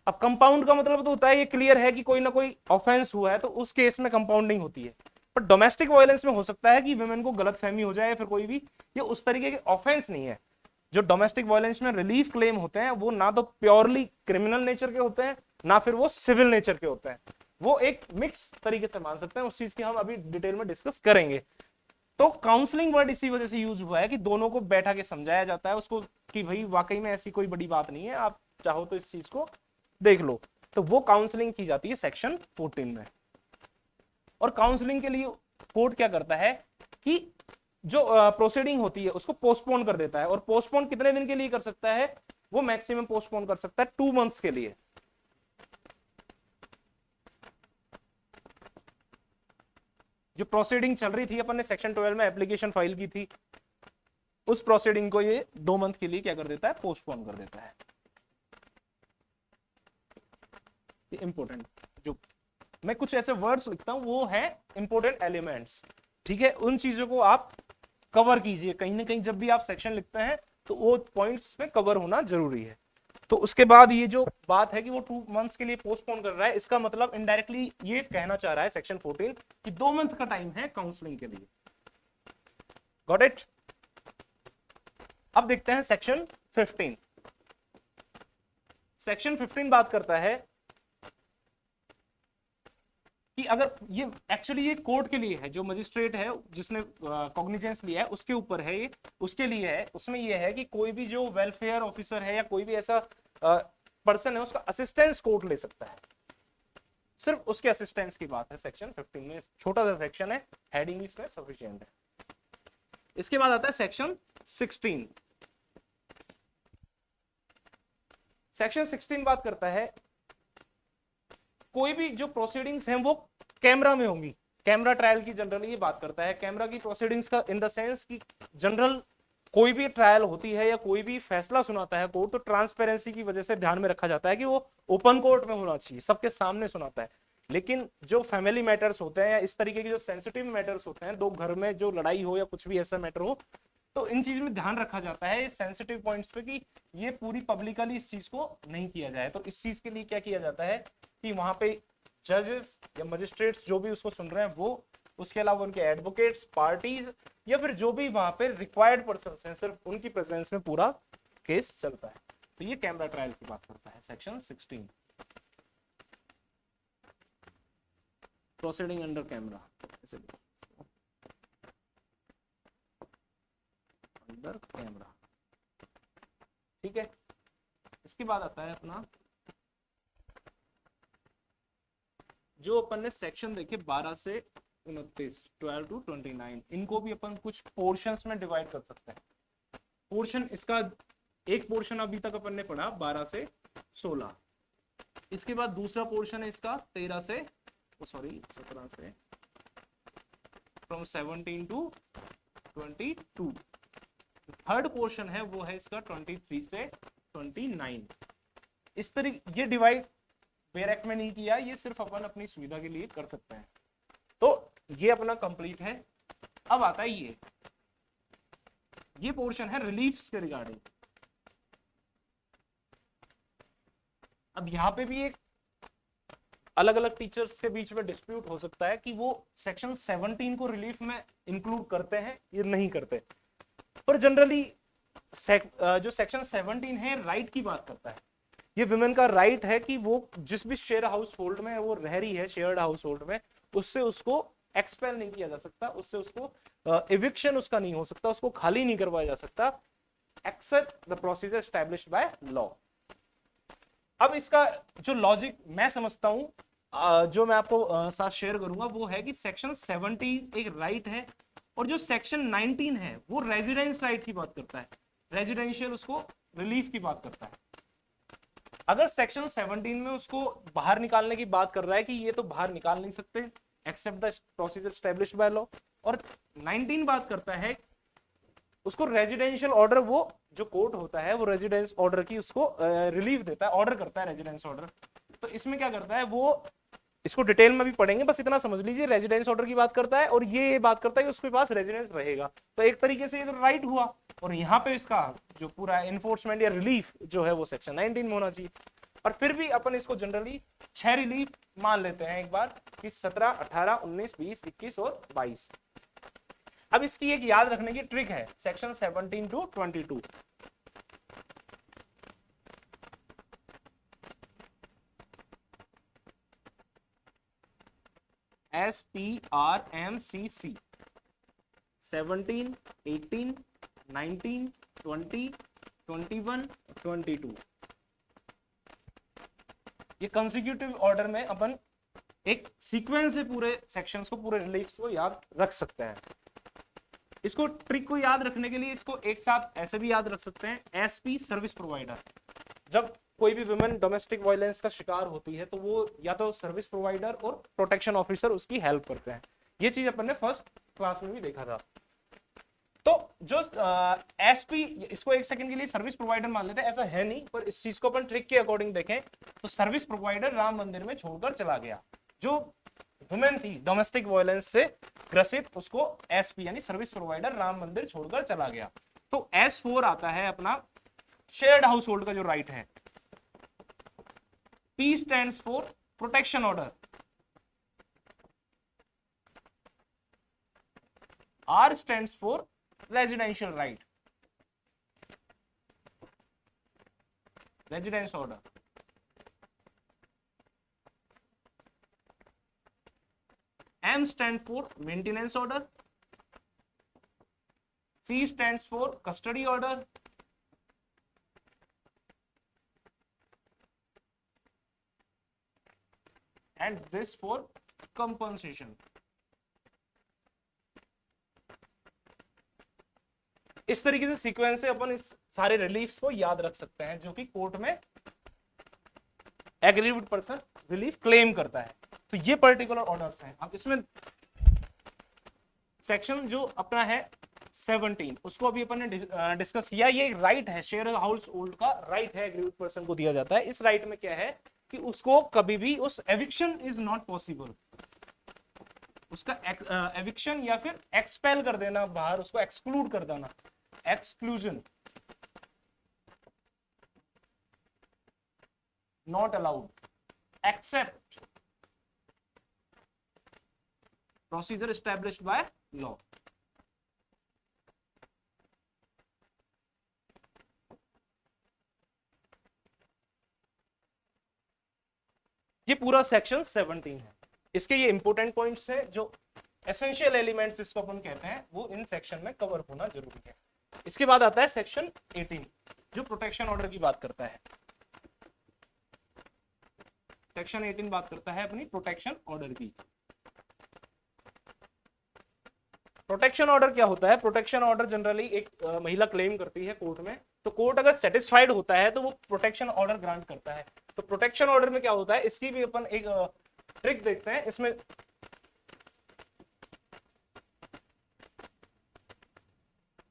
अब कंपाउंड का मतलब तो होता है, ये क्लियर है कि कोई ना कोई ऑफेंस हुआ है, तो उस केस में कंपाउंडिंग होती है। पर डोमेस्टिक वायलेंस में हो सकता है कि वुमेन को गलत फहमी हो जाए, फिर कोई भी, ये उस तरीके के ऑफेंस नहीं है। जो डोमेस्टिक वायलेंस में रिलीफ क्लेम होते हैं वो ना तो प्योरली क्रिमिनल नेचर के होते हैं, ना फिर वो सिविल नेचर के होते हैं, वो एक मिक्स तरीके से मान सकते हैं। उस चीज की हम अभी डिटेल में डिस्कस करेंगे। तो काउंसलिंग वर्ड इसी वजह से यूज हुआ है कि दोनों को बैठा के समझाया जाता है उसको कि भाई वाकई में ऐसी कोई बड़ी बात नहीं है, आप चाहो तो इस चीज को देख लो। तो वो काउंसलिंग की जाती है सेक्शन 14 में। और काउंसलिंग के लिए कोर्ट क्या करता है कि जो प्रोसीडिंग होती है उसको पोस्टपोन कर देता है। और पोस्टपोन कितने दिन के लिए कर सकता है? वो मैक्सिमम पोस्टपोन कर सकता है 2 मंथ्स के लिए। जो प्रोसीडिंग चल रही थी, अपन ने सेक्शन 12 में एप्लीकेशन फाइल की थी, उस प्रोसीडिंग को ये 2 मंथ के लिए क्या कर देता है? पोस्टपोन कर देता है। इंपॉर्टेंट, जो मैं कुछ ऐसे वर्ड्स लिखता हूं वो है इंपॉर्टेंट एलिमेंट्स, ठीक है? उन चीजों को आप कवर कीजिए कहीं ना कहीं, जब भी आप सेक्शन लिखते हैं तो वो पॉइंट्स में कवर होना जरूरी है। तो उसके बाद ये जो बात है कि वो 2 मंथ्स के लिए पोस्टपोन कर रहा है, इसका मतलब इनडायरेक्टली ये कहना चाह रहा है सेक्शन 14 कि 2 मंथ का टाइम है काउंसलिंग के लिए। Got it? अब देखते हैं सेक्शन 15। सेक्शन 15 बात करता है कि अगर ये एक्चुअली ये कोर्ट के लिए है, जो मजिस्ट्रेट है जिसने कॉग्निजेंस लिया है उसके ऊपर है ये, उसके लिए है। उसमें ये है कि कोई भी जो वेलफेयर ऑफिसर है या कोई भी ऐसा पर्सन है उसका असिस्टेंस कोर्ट ले सकता है। सिर्फ उसके असिस्टेंस की बात है सेक्शन 15 में। छोटा सा सेक्शन है, हेडिंग इसमें सफिशिएंट है। इसके बाद आता है सेक्शन 16। सेक्शन 16 बात करता है कोई भी जो प्रोसीडिंग्स हैं वो कैमरा में होंगी। कैमरा ट्रायल की जनरली ये बात करता है। कैमरा की प्रोसीडिंग्स का इन द सेंस कि जनरल कोई भी ट्रायल होती है या कोई भी फैसला सुनाता है कोर्ट, तो ट्रांसपेरेंसी की वजह से ध्यान में रखा जाता है कि वो ओपन कोर्ट में होना चाहिए, सबके सामने सुनाता है। लेकिन जो फैमिली मैटर्स होते हैं या इस तरीके के जो सेंसिटिव मैटर्स होते हैं, दो घर में जो लड़ाई हो या कुछ भी ऐसा मैटर हो, तो इन चीज में ध्यान रखा जाता है इस सेंसिटिव पॉइंट्स पे कि ये पूरी पब्लिकली इस चीज को नहीं किया जाए। तो इस चीज के लिए क्या किया जाता है कि वहां पे जजेस या मजिस्ट्रेट्स जो भी उसको सुन रहे हैं वो, उसके अलावा उनके एडवोकेट्स, पार्टीज या फिर जो भी वहां पे रिक्वायर्ड पर्सन हैं, सिर्फ उनकी प्रेजेंस में पूरा केस चलता है। तो ये कैमरा ट्रायल की बात करता है section 16। Proceeding under camera, under camera, ठीक है। इसके बाद आता है अपना जो अपन ने सेक्शन देखे 12 से 29, 12 to 29, इनको भी अपन कुछ पोर्शंस में डिवाइड कर सकते हैं। पोर्शन इसका एक पोर्शन अभी तक अपन ने पढ़ा 12 से 16। इसके बाद दूसरा पोर्शन है इसका 13 से 17 से, फ्रॉम 17 to 22। थर्ड पोर्शन है वो है इसका 23 से 29। इस तरीके ये डिवाइड बेयर एक्ट में नहीं किया, ये सिर्फ अपन अपनी सुविधा के लिए कर सकते हैं। तो ये अपना कंप्लीट है। अब आता है ये पोर्शन है रिलीफ्स के रिगार्डिंग। अब यहां पे भी एक अलग अलग टीचर्स के बीच में डिस्प्यूट हो सकता है कि वो सेक्शन 17 को रिलीफ में इंक्लूड करते हैं या नहीं करते। पर जनरली जो सेक्शन 17 है राइट की बात करता है। ये वुमेन का राइट है कि वो जिस भी शेयर हाउस होल्ड में वो रह रही है, शेयर्ड हाउस होल्ड में, उससे उसको एक्सपेल नहीं किया जा सकता, उससे उसको एविक्शन उसका नहीं हो सकता, उसको खाली नहीं करवाया जा सकता, except the procedure established by law. अब इसका जो लॉजिक मैं समझता हूं, जो मैं आपको साथ शेयर करूंगा, वो है कि सेक्शन 17 एक राइट है और जो सेक्शन 19 है वो रेजिडेंस राइट की बात करता है, रेजिडेंशियल उसको रिलीफ की बात करता है। अगर सेक्शन 17 में उसको बाहर निकालने की बात कर रहा है कि ये तो बाहर निकाल नहीं सकते except the procedure established by law, और 19 बात करता है उसको रेजिडेंशियल ऑर्डर, वो जो कोर्ट होता है वो रेजिडेंस ऑर्डर की उसको रिलीफ देता है, ऑर्डर करता है रेजिडेंस ऑर्डर। तो इसमें क्या करता है वो, इसको डिटेल में भी पढ़ेंगे, बस इतना समझ लीजिए रेजिडेंस ऑर्डर की बात करता है और ये बात करता है कि उसके पास रेजिडेंस रहेगा। तो एक तरीके से ये राइट हुआ, और यहाँ पे इसका जो पूरा एनफोर्समेंट या रिलीफ जो है वो सेक्शन 19 में होना चाहिए। और फिर भी अपन इसको जनरली 6 रिलीफ मान लेते हैं एक बार कि 17, 18, 19, 20, 21 और 22। अब इसकी एक याद रखने की ट्रिक है, सेक्शन 17 to 22। SPRMCC 17, 18, 19, 20, 21, 22। ये कंसेक्यूटिव ऑर्डर में अपन एक सीक्वेंस से पूरे सेक्शंस को, पूरे रिलीफ्स को याद रख सकते हैं। इसको ट्रिक को याद रखने के लिए इसको एक साथ ऐसे भी याद रख सकते हैं, एसपी सर्विस प्रोवाइडर। जब कोई भी वुमेन डोमेस्टिक वायलेंस का शिकार होती है तो वो या तो सर्विस प्रोवाइडर और प्रोटेक्शन ऑफिसर उसकी हेल्प करते हैं। ये चीज अपन ने फर्स्ट क्लास में भी देखा था। तो जो एसपी, इसको एक सेकंड के लिए सर्विस प्रोवाइडर मान लेते हैं, ऐसा है नहीं, पर इस चीज को अपन ट्रिक के अकॉर्डिंग देखें तो सर्विस प्रोवाइडर राम मंदिर में छोड़कर चला गया। जो वुमेन थी डोमेस्टिक वायलेंस से ग्रसित, उसको एसपी यानी सर्विस प्रोवाइडर राम मंदिर छोड़कर चला गया। तो S4 आता है अपना शेयर्ड हाउस होल्ड का जो राइट है। P stands for protection order, R stands for residential right, residence order. M stands for maintenance order, C stands for custody order, and this for compensation. इस तरीके से सीक्वेंस से अपन इस सारे रिलीफ्स को याद रख सकते हैं जो कि कोर्ट में एग्रीव्ड पर्सन रिलीफ क्लेम करता है। तो ये पर्टिकुलर ऑर्डर्स हैं। अब इसमें सेक्शन जो अपना है 17, उसको अभी अपन ने डिस्कस किया। ये राइट है, शेयर हाउस होल्ड का राइट है, एग्रीव्ड पर्सन को दिया जाता है। इस राइट में क्या है कि उसको कभी भी उस एविक्शन इज नॉट पॉसिबल, उसका एविक्शन या फिर एक्सपेल कर देना बाहर, उसको एक्सक्लूड कर देना, exclusion not allowed except procedure established by law. ये पूरा सेक्शन 17 है। इसके ये इंपोर्टेंट पॉइंट्स हैं, जो एसेंशियल एलिमेंट्स जिसको अपन कहते हैं, वो इन सेक्शन में कवर होना जरूरी है। इसके बाद आता है सेक्शन 18 जो प्रोटेक्शन ऑर्डर की बात करता है। सेक्शन 18 बात करता है अपनी प्रोटेक्शन ऑर्डर की। प्रोटेक्शन ऑर्डर क्या होता है? प्रोटेक्शन ऑर्डर जनरली एक महिला क्लेम करती है कोर्ट में, तो कोर्ट अगर सेटिस्फाइड होता है तो वो प्रोटेक्शन ऑर्डर ग्रांट करता है। तो प्रोटेक्शन ऑर्डर में क्या होता है, इसकी भी अपन एक ट्रिक देखते हैं। इसमें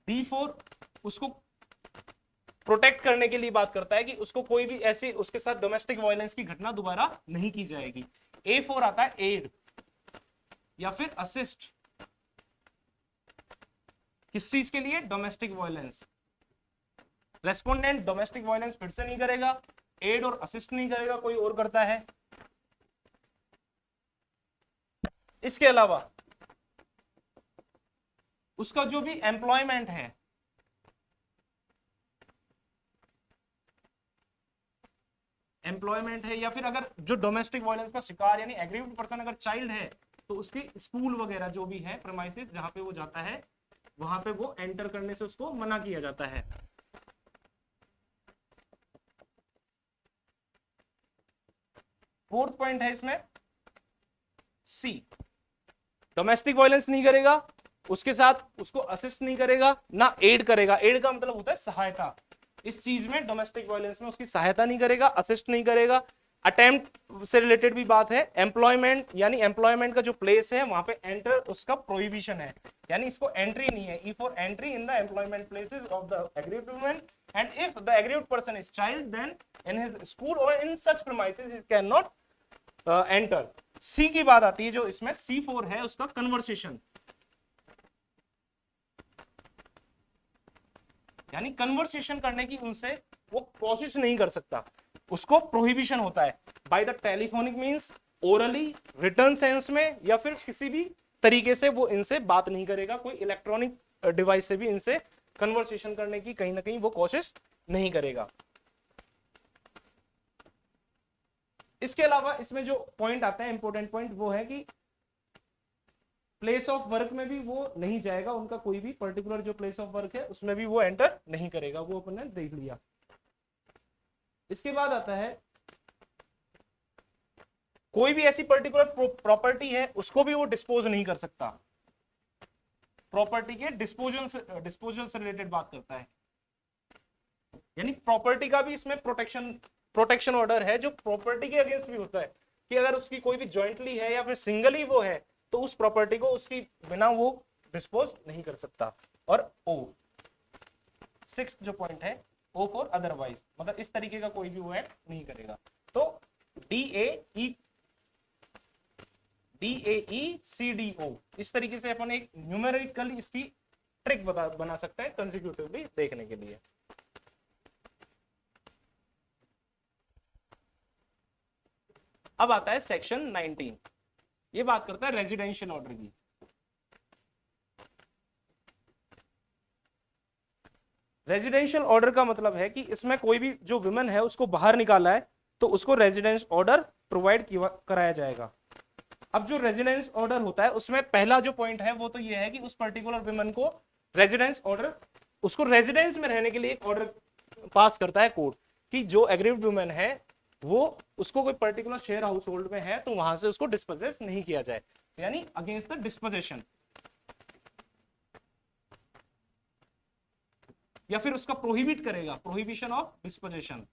D4 उसको प्रोटेक्ट करने के लिए बात करता है कि उसको कोई भी ऐसी उसके साथ डोमेस्टिक वायलेंस की घटना दोबारा नहीं की जाएगी। A4 आता है एड या फिर असिस्ट, किस चीज के लिए? Domestic violence. Respondent domestic violence फिर से नहीं करेगा, एड और असिस्ट नहीं करेगा, कोई और करता है। इसके अलावा उसका जो भी एम्प्लॉयमेंट है, या फिर अगर जो डोमेस्टिक वायलेंस का शिकार यानी एग्रीव्ड पर्सन अगर चाइल्ड है, तो उसके स्कूल वगैरह जो भी है प्रेमाइसेस जहां पे वो जाता है, वहां पे वो एंटर करने से उसको मना किया जाता है। फोर्थ पॉइंट है इसमें सी, डोमेस्टिक वायलेंस नहीं करेगा, उसके साथ उसको असिस्ट नहीं करेगा, ना एड करेगा। एड का मतलब होता है सहायता। इस चीज में डोमेस्टिक वायलेंस में उसकी सहायता नहीं करेगा, असिस्ट नहीं करेगा। अटेम्प्ट से रिलेटेड भी बात है। एम्प्लॉयमेंट यानी एम्प्लॉयमेंट का जो प्लेस है वहां पे एंटर उसका प्रोहिबिशन है, यानी इसको एंट्री नहीं है। E for entry in the employment places of the aggrieved woman and if the aggrieved person is child then in his school और in such premises he can not enter. C की बात आती है जो इसमें C4 है, उसका कन्वर्सेशन, यानी कन्वर्सेशन करने की उनसे वो कोशिश नहीं कर सकता। उसको प्रोहिबिशन होता है by the telephonic means, orally, return sense में, या फिर किसी भी तरीके से वो इनसे बात नहीं करेगा, कोई इलेक्ट्रॉनिक डिवाइस से भी इनसे कन्वर्सेशन करने की कहीं ना कहीं वो कोशिश नहीं करेगा। इसके अलावा इसमें जो पॉइंट आता है, इंपॉर्टेंट पॉइंट, वो है कि प्लेस ऑफ वर्क में भी वो नहीं जाएगा, उनका कोई भी पर्टिकुलर जो प्लेस ऑफ वर्क है उसमें भी वो एंटर नहीं करेगा, वो अपन ने देख लिया। इसके बाद आता है कोई भी ऐसी पर्टिकुलर प्रॉपर्टी है उसको भी वो डिस्पोज नहीं कर सकता, प्रॉपर्टी के डिस्पोजल से रिलेटेड बात करता है। यानी प्रॉपर्टी का भी इसमें प्रोटेक्शन ऑर्डर है जो प्रॉपर्टी के अगेंस्ट भी होता है, कि अगर उसकी कोई भी जॉइंटली है या फिर सिंगली वो है तो उस प्रॉपर्टी को उसकी बिना वो डिस्पोज नहीं कर सकता। और ओ, सिक्स्थ जो पॉइंट है, ओ फॉर अदरवाइज, मतलब इस तरीके का कोई भी वो एक्ट नहीं करेगा। तो DAECDO इस तरीके से अपन एक न्यूमेरिकल इसकी ट्रिक बना सकते हैं कंसेक्यूटिवली देखने के लिए। अब आता है सेक्शन 19, ये बात करता है रेजिडेंशियल ऑर्डर की। रेजिडेंशियल ऑर्डर का मतलब है कि इसमें कोई भी जो विमेन है उसको बाहर निकाला है तो उसको रेजिडेंस ऑर्डर प्रोवाइड कराया जाएगा। अब जो रेजिडेंस ऑर्डर होता है उसमें पहला जो पॉइंट है वो तो ये है कि उस पर्टिकुलर विमेन को रेजिडेंस ऑर्डर, उसको रेजिडेंस में रहने के लिए एक ऑर्डर पास करता है कोर्ट, कि जो एग्रीव्ड वुमेन है वो, उसको कोई पर्टिकुलर शेयर हाउस होल्ड में है तो वहां से उसको डिस्पोजेस नहीं किया जाए, यानी अगेंस्ट द डिस्पोजेशन, या फिर उसका प्रोहिबिट करेगा, prohibition of disposition.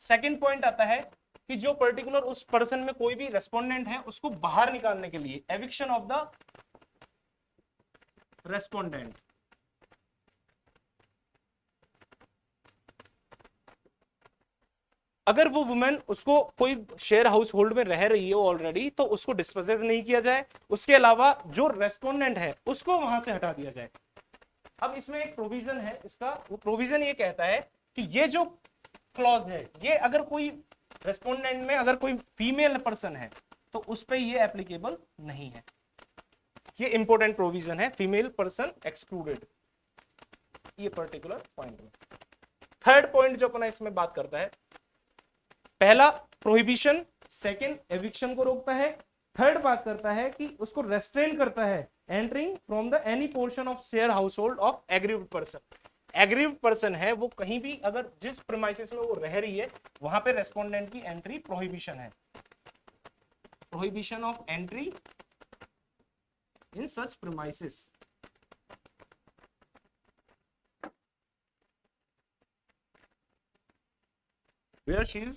Second point आता है कि जो पर्टिकुलर उस पर्सन में कोई भी रेस्पोंडेंट है उसको बाहर निकालने के लिए एविक्शन ऑफ द रेस्पोंडेंट। अगर वो वुमेन, उसको कोई शेयर हाउस होल्ड में रह रही है ऑलरेडी, तो उसको डिस्पोजेस नहीं किया जाए, उसके अलावा जो रेस्पोंडेंट है उसको वहां से हटा दिया जाए। अब इसमें एक प्रोविजन है इसका, वो प्रोविजन ये कहता है कि ये जो क्लॉज है ये अगर कोई रेस्पोंडेंट में अगर कोई फीमेल पर्सन है तो उस पर ये एप्लीकेबल नहीं है। ये इंपॉर्टेंट प्रोविजन है, फीमेल पर्सन एक्सक्लूडेड, ये पर्टिकुलर पॉइंट में। थर्ड पॉइंट जो अपना इसमें बात करता है, पहला प्रोहिबिशन, सेकंड एविक्शन को रोकता है, थर्ड बात करता है कि उसको रेस्ट्रेन करता है entering from the any portion of share house hold of aggrieved person. Aggrieved person है वो कहीं भी अगर जिस प्रीमाइसेस में वो रह रही है वहां पे रेस्पोंडेंट की एंट्री प्रोहिबिशन है, prohibition of entry in such premises. where she is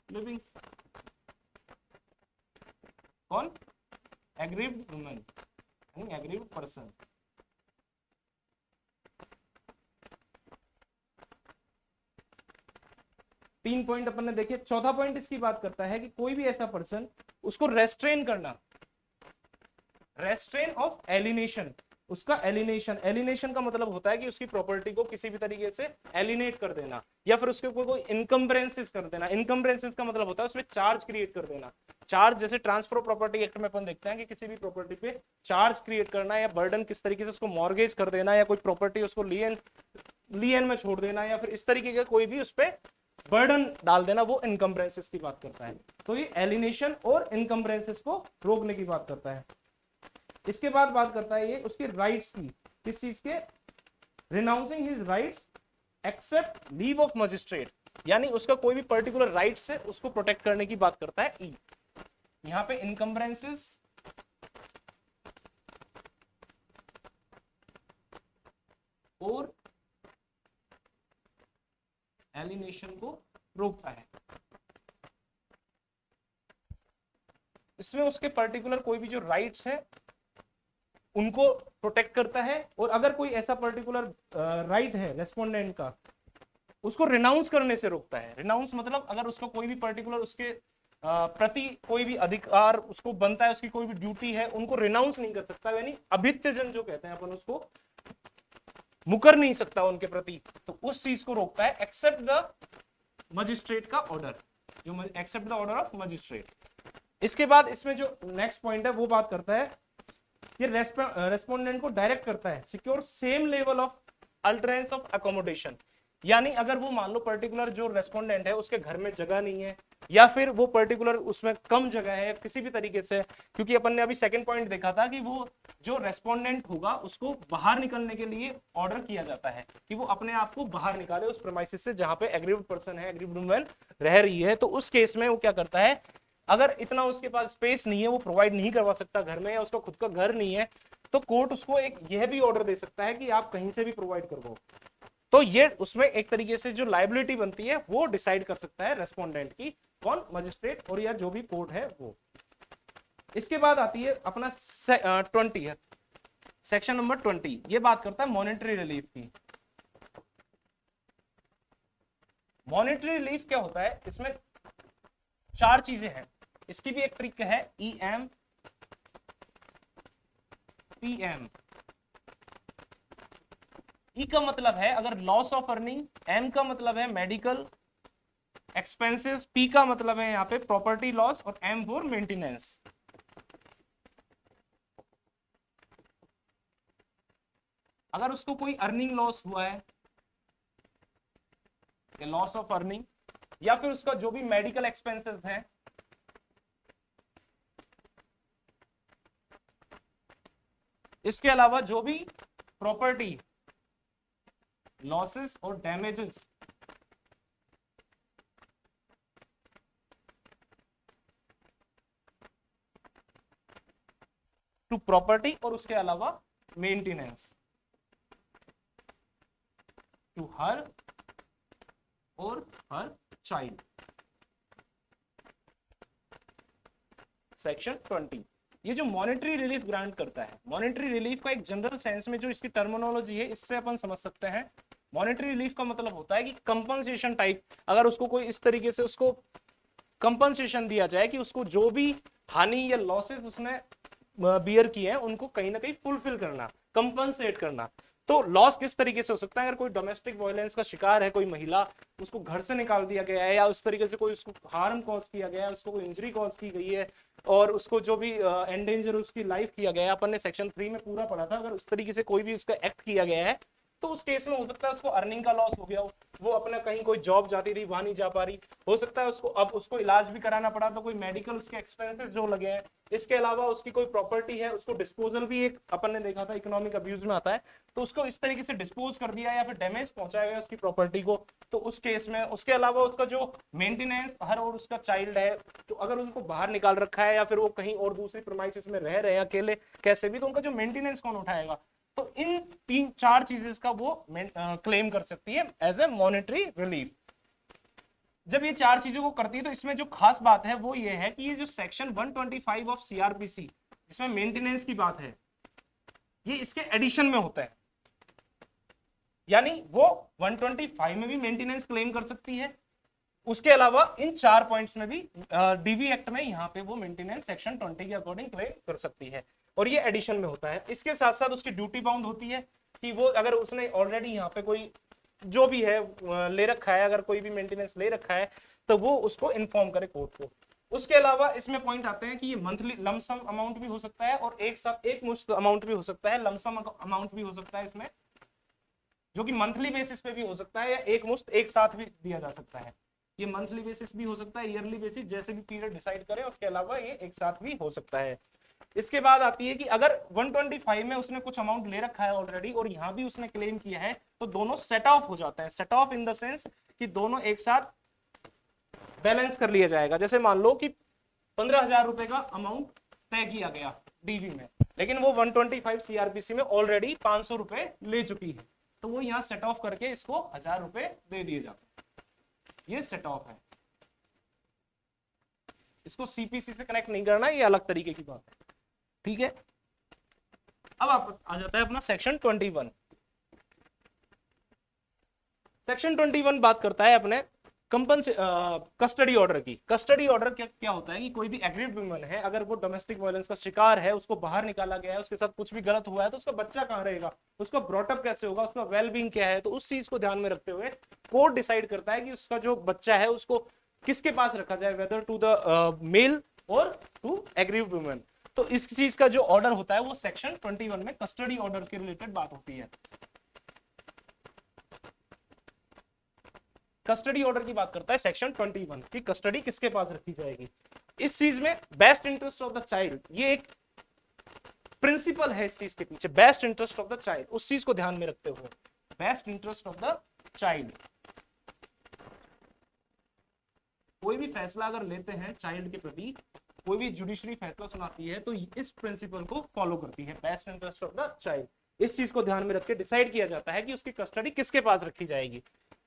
living। कौन? Aggrieved woman, aggrieved person. तीन पॉइंट अपन ने देखे। चौथा पॉइंट इसकी बात करता है कि कोई भी ऐसा पर्सन, उसको रेस्ट्रेन करना, रेस्ट्रेन ऑफ एलिनेशन, उसका एलिनेशन, एलिनेशन का मतलब होता है कि उसकी प्रॉपर्टी को किसी भी तरीके से एलिनेट कर देना या फिर उसके कोई इनकम्बरेंसेस कर देना। इनकम्बरेंसेस का मतलब होता है उसमें चार्ज क्रिएट कर देना। चार्ज जैसे ट्रांसफर प्रॉपर्टी एक्ट में अपन देखते हैं कि किसी भी प्रॉपर्टी पे चार्ज क्रिएट करना या बर्डन किस तरीके से उसको मॉर्गेज कर देना या कोई प्रॉपर्टी उसको लियन में छोड़ देना या फिर इस तरीके का कोई भी उस पर बर्डन डाल देना, वो इनकम्बरेंसेस की बात करता है। तो ये एलिनेशन और इनकम्बरेंसेस को रोकने की बात करता है। इसके बाद बात करता है ये उसके राइट्स की, किस चीज के? Renouncing his rights except leave of magistrate, यानी उसका कोई भी पर्टिकुलर राइट्स है उसको प्रोटेक्ट करने की बात करता है ई। यहां पे इनकम्बरेंसेस और एलिनेशन को रोकता है। इसमें उसके पर्टिकुलर कोई भी जो राइट्स है उनको प्रोटेक्ट करता है, और अगर कोई ऐसा पर्टिकुलर राइट है रेस्पोंडेंट का, उसको रिनाउंस करने से रोकता है। रिनाउंस मतलब अगर उसका कोई भी पर्टिकुलर उसके प्रति कोई भी अधिकार उसको बनता है, उसकी कोई भी ड्यूटी है, उनको रिनाउंस नहीं कर सकता, यानी अभित्यजन जो कहते हैं अपन उसको मुकर नहीं सकता उनके प्रति, तो उस चीज को रोकता है एक्सेप्ट द मजिस्ट्रेट का ऑर्डर, जो except the order of magistrate. इसके बाद इसमें जो नेक्स्ट पॉइंट है वो बात करता है, ये रेस्पोंडेंट को डायरेक्ट करता है secure same level of alternate of accommodation, यानी अगर वो मान लो पर्टिकुलर जो रेस्पोंडेंट है उसके घर में जगह नहीं है, या फिर वो पर्टिकुलर उसमें कम जगह है किसी भी तरीके से, क्योंकि अपन ने अभी सेकंड पॉइंट देखा था कि वो जो रेस्पोंडेंट होगा उसको बाहर निकलने के लिए ऑर्डर किया जाता है कि वो अपने आप को बाहर निकाले उस प्रेमाइसिस से जहां पे एग्रीव्ड पर्सन है, एग्रीव्ड वुमेन रह रही है। तो उस केस में वो क्या करता है, अगर इतना उसके पास स्पेस नहीं है, वो प्रोवाइड नहीं करवा सकता घर में, या उसका खुद का घर नहीं है, तो कोर्ट उसको एक यह भी ऑर्डर दे सकता है कि आप कहीं से भी प्रोवाइड करवाओ। तो ये उसमें एक तरीके से जो लायबिलिटी बनती है वो डिसाइड कर सकता है रेस्पोंडेंट की, कौन, मजिस्ट्रेट और या जो भी कोर्ट है वो। इसके बाद आती है अपना 20 सेक्शन नंबर 20, ये बात करता है मॉनेटरी रिलीफ की। मॉनेटरी रिलीफ क्या होता है, इसमें 4 चीजें हैं, इसकी भी एक ट्रिक है, EM PM। ई का मतलब है अगर लॉस ऑफ अर्निंग, एम का मतलब है मेडिकल एक्सपेंसेस, पी का मतलब है यहाँ पे प्रॉपर्टी लॉस, और एम फॉर मेंटेनेंस। अगर उसको कोई अर्निंग लॉस हुआ है, लॉस ऑफ अर्निंग, या फिर उसका जो भी मेडिकल एक्सपेंसेस है, इसके अलावा जो भी प्रॉपर्टी लॉसेस और डैमेजेस टू प्रॉपर्टी, और उसके अलावा मेंटेनेंस टू हर और हर चाइल्ड। सेक्शन 20 ये जो मॉनेटरी रिलीफ ग्रांट करता है, मॉनेटरी रिलीफ का एक जनरल सेंस में जो इसकी टर्मिनोलॉजी है इससे अपन समझ सकते हैं, मॉनेटरी रिलीफ का मतलब होता है कि कंपनसेशन टाइप, अगर उसको कोई इस तरीके से उसको कंपनसेशन दिया जाए कि उसको जो भी हानि या लॉसेस उसने बियर किए हैं उनको कहीं ना कहीं फुलफिल करना, कंपनसेट करना। तो लॉस किस तरीके से हो सकता है, अगर कोई डोमेस्टिक वायलेंस का शिकार है कोई महिला, उसको घर से निकाल दिया गया है, या उस तरीके से कोई उसको हार्म कॉज किया गया है, उसको कोई इंजरी कॉज की गई है, और उसको जो भी एंडेंजर उसकी लाइफ किया गया है, अपन ने सेक्शन 3 में पूरा पढ़ा था, अगर उस तरीके से कोई भी उसका एक्ट किया गया है तो उस केस में हो सकता है उसको अर्निंग का लॉस हो गया हो, वो अपने कहीं कोई जॉब जाती थी वहां नहीं जा पा रही, हो सकता है उसको अब उसको इलाज भी कराना पड़ा, तो कोई मेडिकल उसके एक्सपेंसेस जो लगे हैं, इसके अलावा उसकी कोई प्रॉपर्टी है उसको डिस्पोजल भी, एक अपन ने देखा था इकोनॉमिक अब्यूज में आता है, तो उसको इस तरीके से डिस्पोज कर दिया या फिर डैमेज पहुंचाया गया उसकी प्रॉपर्टी को, तो उस केस में उसके अलावा उसका जो मेंटेनेंस हर और उसका चाइल्ड है, तो अगर उनको बाहर निकाल रखा है या फिर वो कहीं और दूसरी प्रीमाइसेस में रह रहे हैं अकेले कैसे भी, तो उनका जो मेंटेनेंस कौन उठाएगा, तो इन 3-4 चीजें का वो क्लेम कर सकती है एज ए मॉनेटरी रिलीफ। जब ये 4 चीजों को करती है तो इसमें जो खास बात है वो ये है कि ये जो सेक्शन 125 ऑफ CRPC जिसमें मेंटेनेंस की बात है, ये इसके एडिशन में होता है, यानी वो 125 में भी मेंटेनेंस क्लेम कर सकती है, उसके अलावा इन 4 पॉइंट्स में भी DV एक्ट में यहाँ पे वो मेंटेनेंस सेक्शन 20 के अकॉर्डिंग क्लेम कर सकती है, और ये एडिशन में होता है। इसके साथ साथ उसकी ड्यूटी बाउंड होती है कि वो अगर उसने ऑलरेडी यहाँ पे कोई जो भी है ले रखा है, अगर कोई भी मेंटेनेंस ले रखा है तो वो उसको इन्फॉर्म करे कोर्ट को। उसके अलावा इसमें पॉइंट आते हैं कि ये मंथली लमसम अमाउंट भी हो सकता है और एक साथ एक मुश्त अमाउंट भी हो सकता है, लमसम अमाउंट भी हो सकता है इसमें, जो कि मंथली बेसिस पे भी हो सकता है, या एक मुश्त एक साथ भी दिया जा सकता है। ये मंथली बेसिस भी हो सकता है, ईयरली बेसिस, जैसे भी पीरियड डिसाइड करें, उसके अलावा ये एक साथ भी हो सकता है। इसके बाद आती है कि अगर 125 में उसने कुछ अमाउंट ले रखा है ऑलरेडी और यहां भी उसने क्लेम किया है, तो दोनों सेट ऑफ हो जाते हैं, set of in the sense कि दोनों एक साथ बैलेंस कर लिया जाएगा। जैसे मान लो कि 15,000 रुपए का अमाउंट तय किया गया डीवी में, लेकिन वो 125 CRPC में ऑलरेडी 500 रुपए ले चुकी है, तो वो यहाँ सेट ऑफ करके इसको 1,000 रुपए दे दिए जाते हैं, ये सेट ऑफ है। इसको CPC से कनेक्ट नहीं करना, ये अलग तरीके की बात है, ठीक है। अब आप आ जाता है अपना सेक्शन 21। सेक्शन 21 बात करता है अपने कस्टडी ऑर्डर की। कस्टडी ऑर्डर क्या क्या होता है कि कोई भी एग्रीड वुमन है, अगर वो डोमेस्टिक वायलेंस का शिकार है, उसको बाहर निकाला गया है, उसके साथ कुछ भी गलत हुआ है, तो उसका बच्चा कहाँ रहेगा, उसका ब्रॉटअप कैसे होगा, उसका वेलबींग क्या है, तो उस चीज को ध्यान में रखते हुए कोर्ट डिसाइड करता है कि उसका जो बच्चा है उसको किसके पास रखा जाए, वेदर टू द मेल और टू एग्रीड वुमन। तो इस चीज का जो ऑर्डर होता है वो सेक्शन 21 में कस्टडी ऑर्डर के रिलेटेड बात होती है। कस्टडी ऑर्डर की बात करता है सेक्शन 21 की कस्टडी किसके पास रखी जाएगी। इस चीज में best interest of the child, ये एक प्रिंसिपल है इस चीज के पीछे, best interest of the child, उस चीज को ध्यान में रखते हुए best interest of the child. कोई भी फैसला अगर लेते हैं चाइल्ड के प्रति, कोई भी जुडिशरी फैसला सुनाती है तो इस प्रिंसिपल को फॉलो करती है, best interest of the child. इस चीज को ध्यान में रख के डिसाइड किया जाता है कि उसकी कस्टडी किसके पास रखी जाएगी।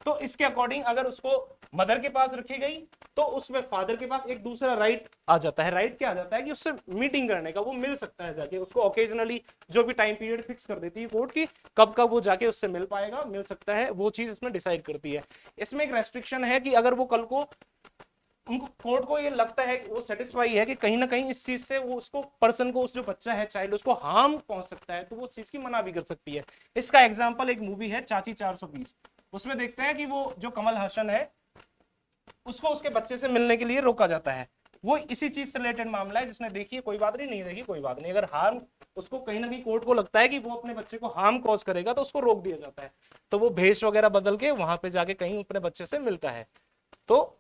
तो इसके अकॉर्डिंग अगर उसको मदर के पास रखी गई तो उसमें फादर के पास एक दूसरा राइट आ जाता है। राइट क्या आ जाता है कि उससे मीटिंग करने का, वो मिल सकता है जाके, उसको ओकेजनली जो भी टाइम पीरियड फिक्स कर देती है कोर्ट की, कब कब वो जाके उससे मिल पाएगा, मिल सकता है, वो चीज इसमें डिसाइड करती है। इसमें एक रेस्ट्रिक्शन है कि अगर वो कल को उनको कोर्ट को ये लगता है, वो सेटिस्फाई है कि कहीं ना कहीं इस चीज से वो उसको पर्सन को, उस जो बच्चा है चाइल्ड, उसको हार्म पहुंच सकता है, तो वो उस चीज की मना भी कर सकती है। इसका एग्जांपल एक मूवी है चाची 420, उसमें देखते हैं कि वो जो कमल हसन है उसको उसके बच्चे से मिलने के लिए रोका जाता है। वो इसी चीज से रिलेटेड मामला है, जिसने देखी है कोई बात नहीं, नहीं देखी कोई बात नहीं, अगर हार्म उसको कहीं ना कहीं कोर्ट को लगता है कि वो अपने बच्चे को हार्म कॉज करेगा तो उसको रोक दिया जाता है, तो वो भेष वगैरह बदल के वहां पे जाके कहीं अपने बच्चे से मिलता है। तो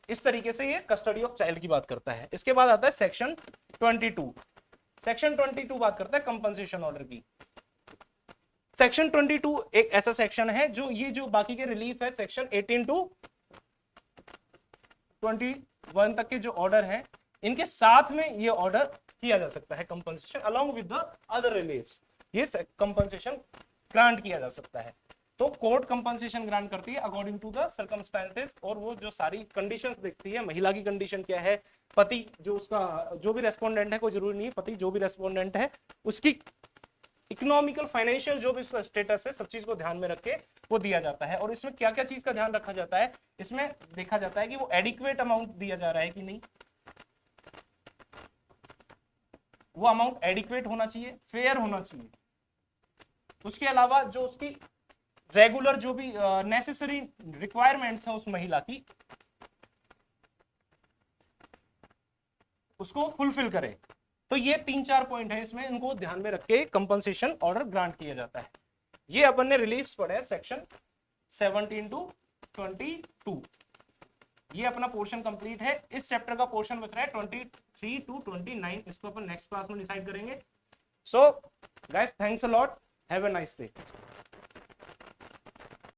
इस तरीके से ये कस्टडी ऑफ चाइल्ड की बात करता है। इसके बाद आता है सेक्शन 22। सेक्शन 22 बात करता है कंपनसेशन ऑर्डर की। सेक्शन 22 एक ऐसा सेक्शन है जो ये जो बाकी के रिलीफ है सेक्शन 18 टू 21 तक के जो ऑर्डर है, इनके साथ में ये ऑर्डर किया जा सकता है compensation along with the other reliefs, ये कंपनसेशन ग्रांट किया जा सकता है। तो कोर्ट कंपनसेशन ग्रांट करती है अकॉर्डिंग टू द सर्कमस्टेंसेस, और वो जो सारी कंडीशंस देखती है, महिला की कंडीशन क्या है, पति जो उसका जो भी रेस्पोंडेंट है, कोई जरूरी नहीं है, पति जो भी रेस्पोंडेंट है उसकी इकोनॉमिकल फाइनेंशियल जो भी उसका स्टेटस है, सब चीज को ध्यान में रख के वो दिया जाता है। और इसमें क्या क्या चीज का ध्यान रखा जाता है, इसमें देखा जाता है कि वो एडिक्वेट अमाउंट दिया जा रहा है कि नहीं, वो अमाउंट एडिक्वेट होना चाहिए, फेयर होना चाहिए। उसके अलावा जो उसकी रेगुलर जो भी नेसेसरी रिक्वायरमेंट्स है उस महिला की, उसको फुलफिल करे। तो ये 3-4 पॉइंट है, इसमें इनको ध्यान में रख के कंपनसेशन ऑर्डर ग्रांट किया जाता है। ये अपन ने रिलीफ्स पढ़े सेक्शन 17 टू 22। ये अपना पोर्शन कंप्लीट है। इस चैप्टर का पोर्शन बच रहा है 23 टू 29, इसको अपन नेक्स्ट क्लास में डिसाइड करेंगे। So guys, thanks a lot, have a nice day.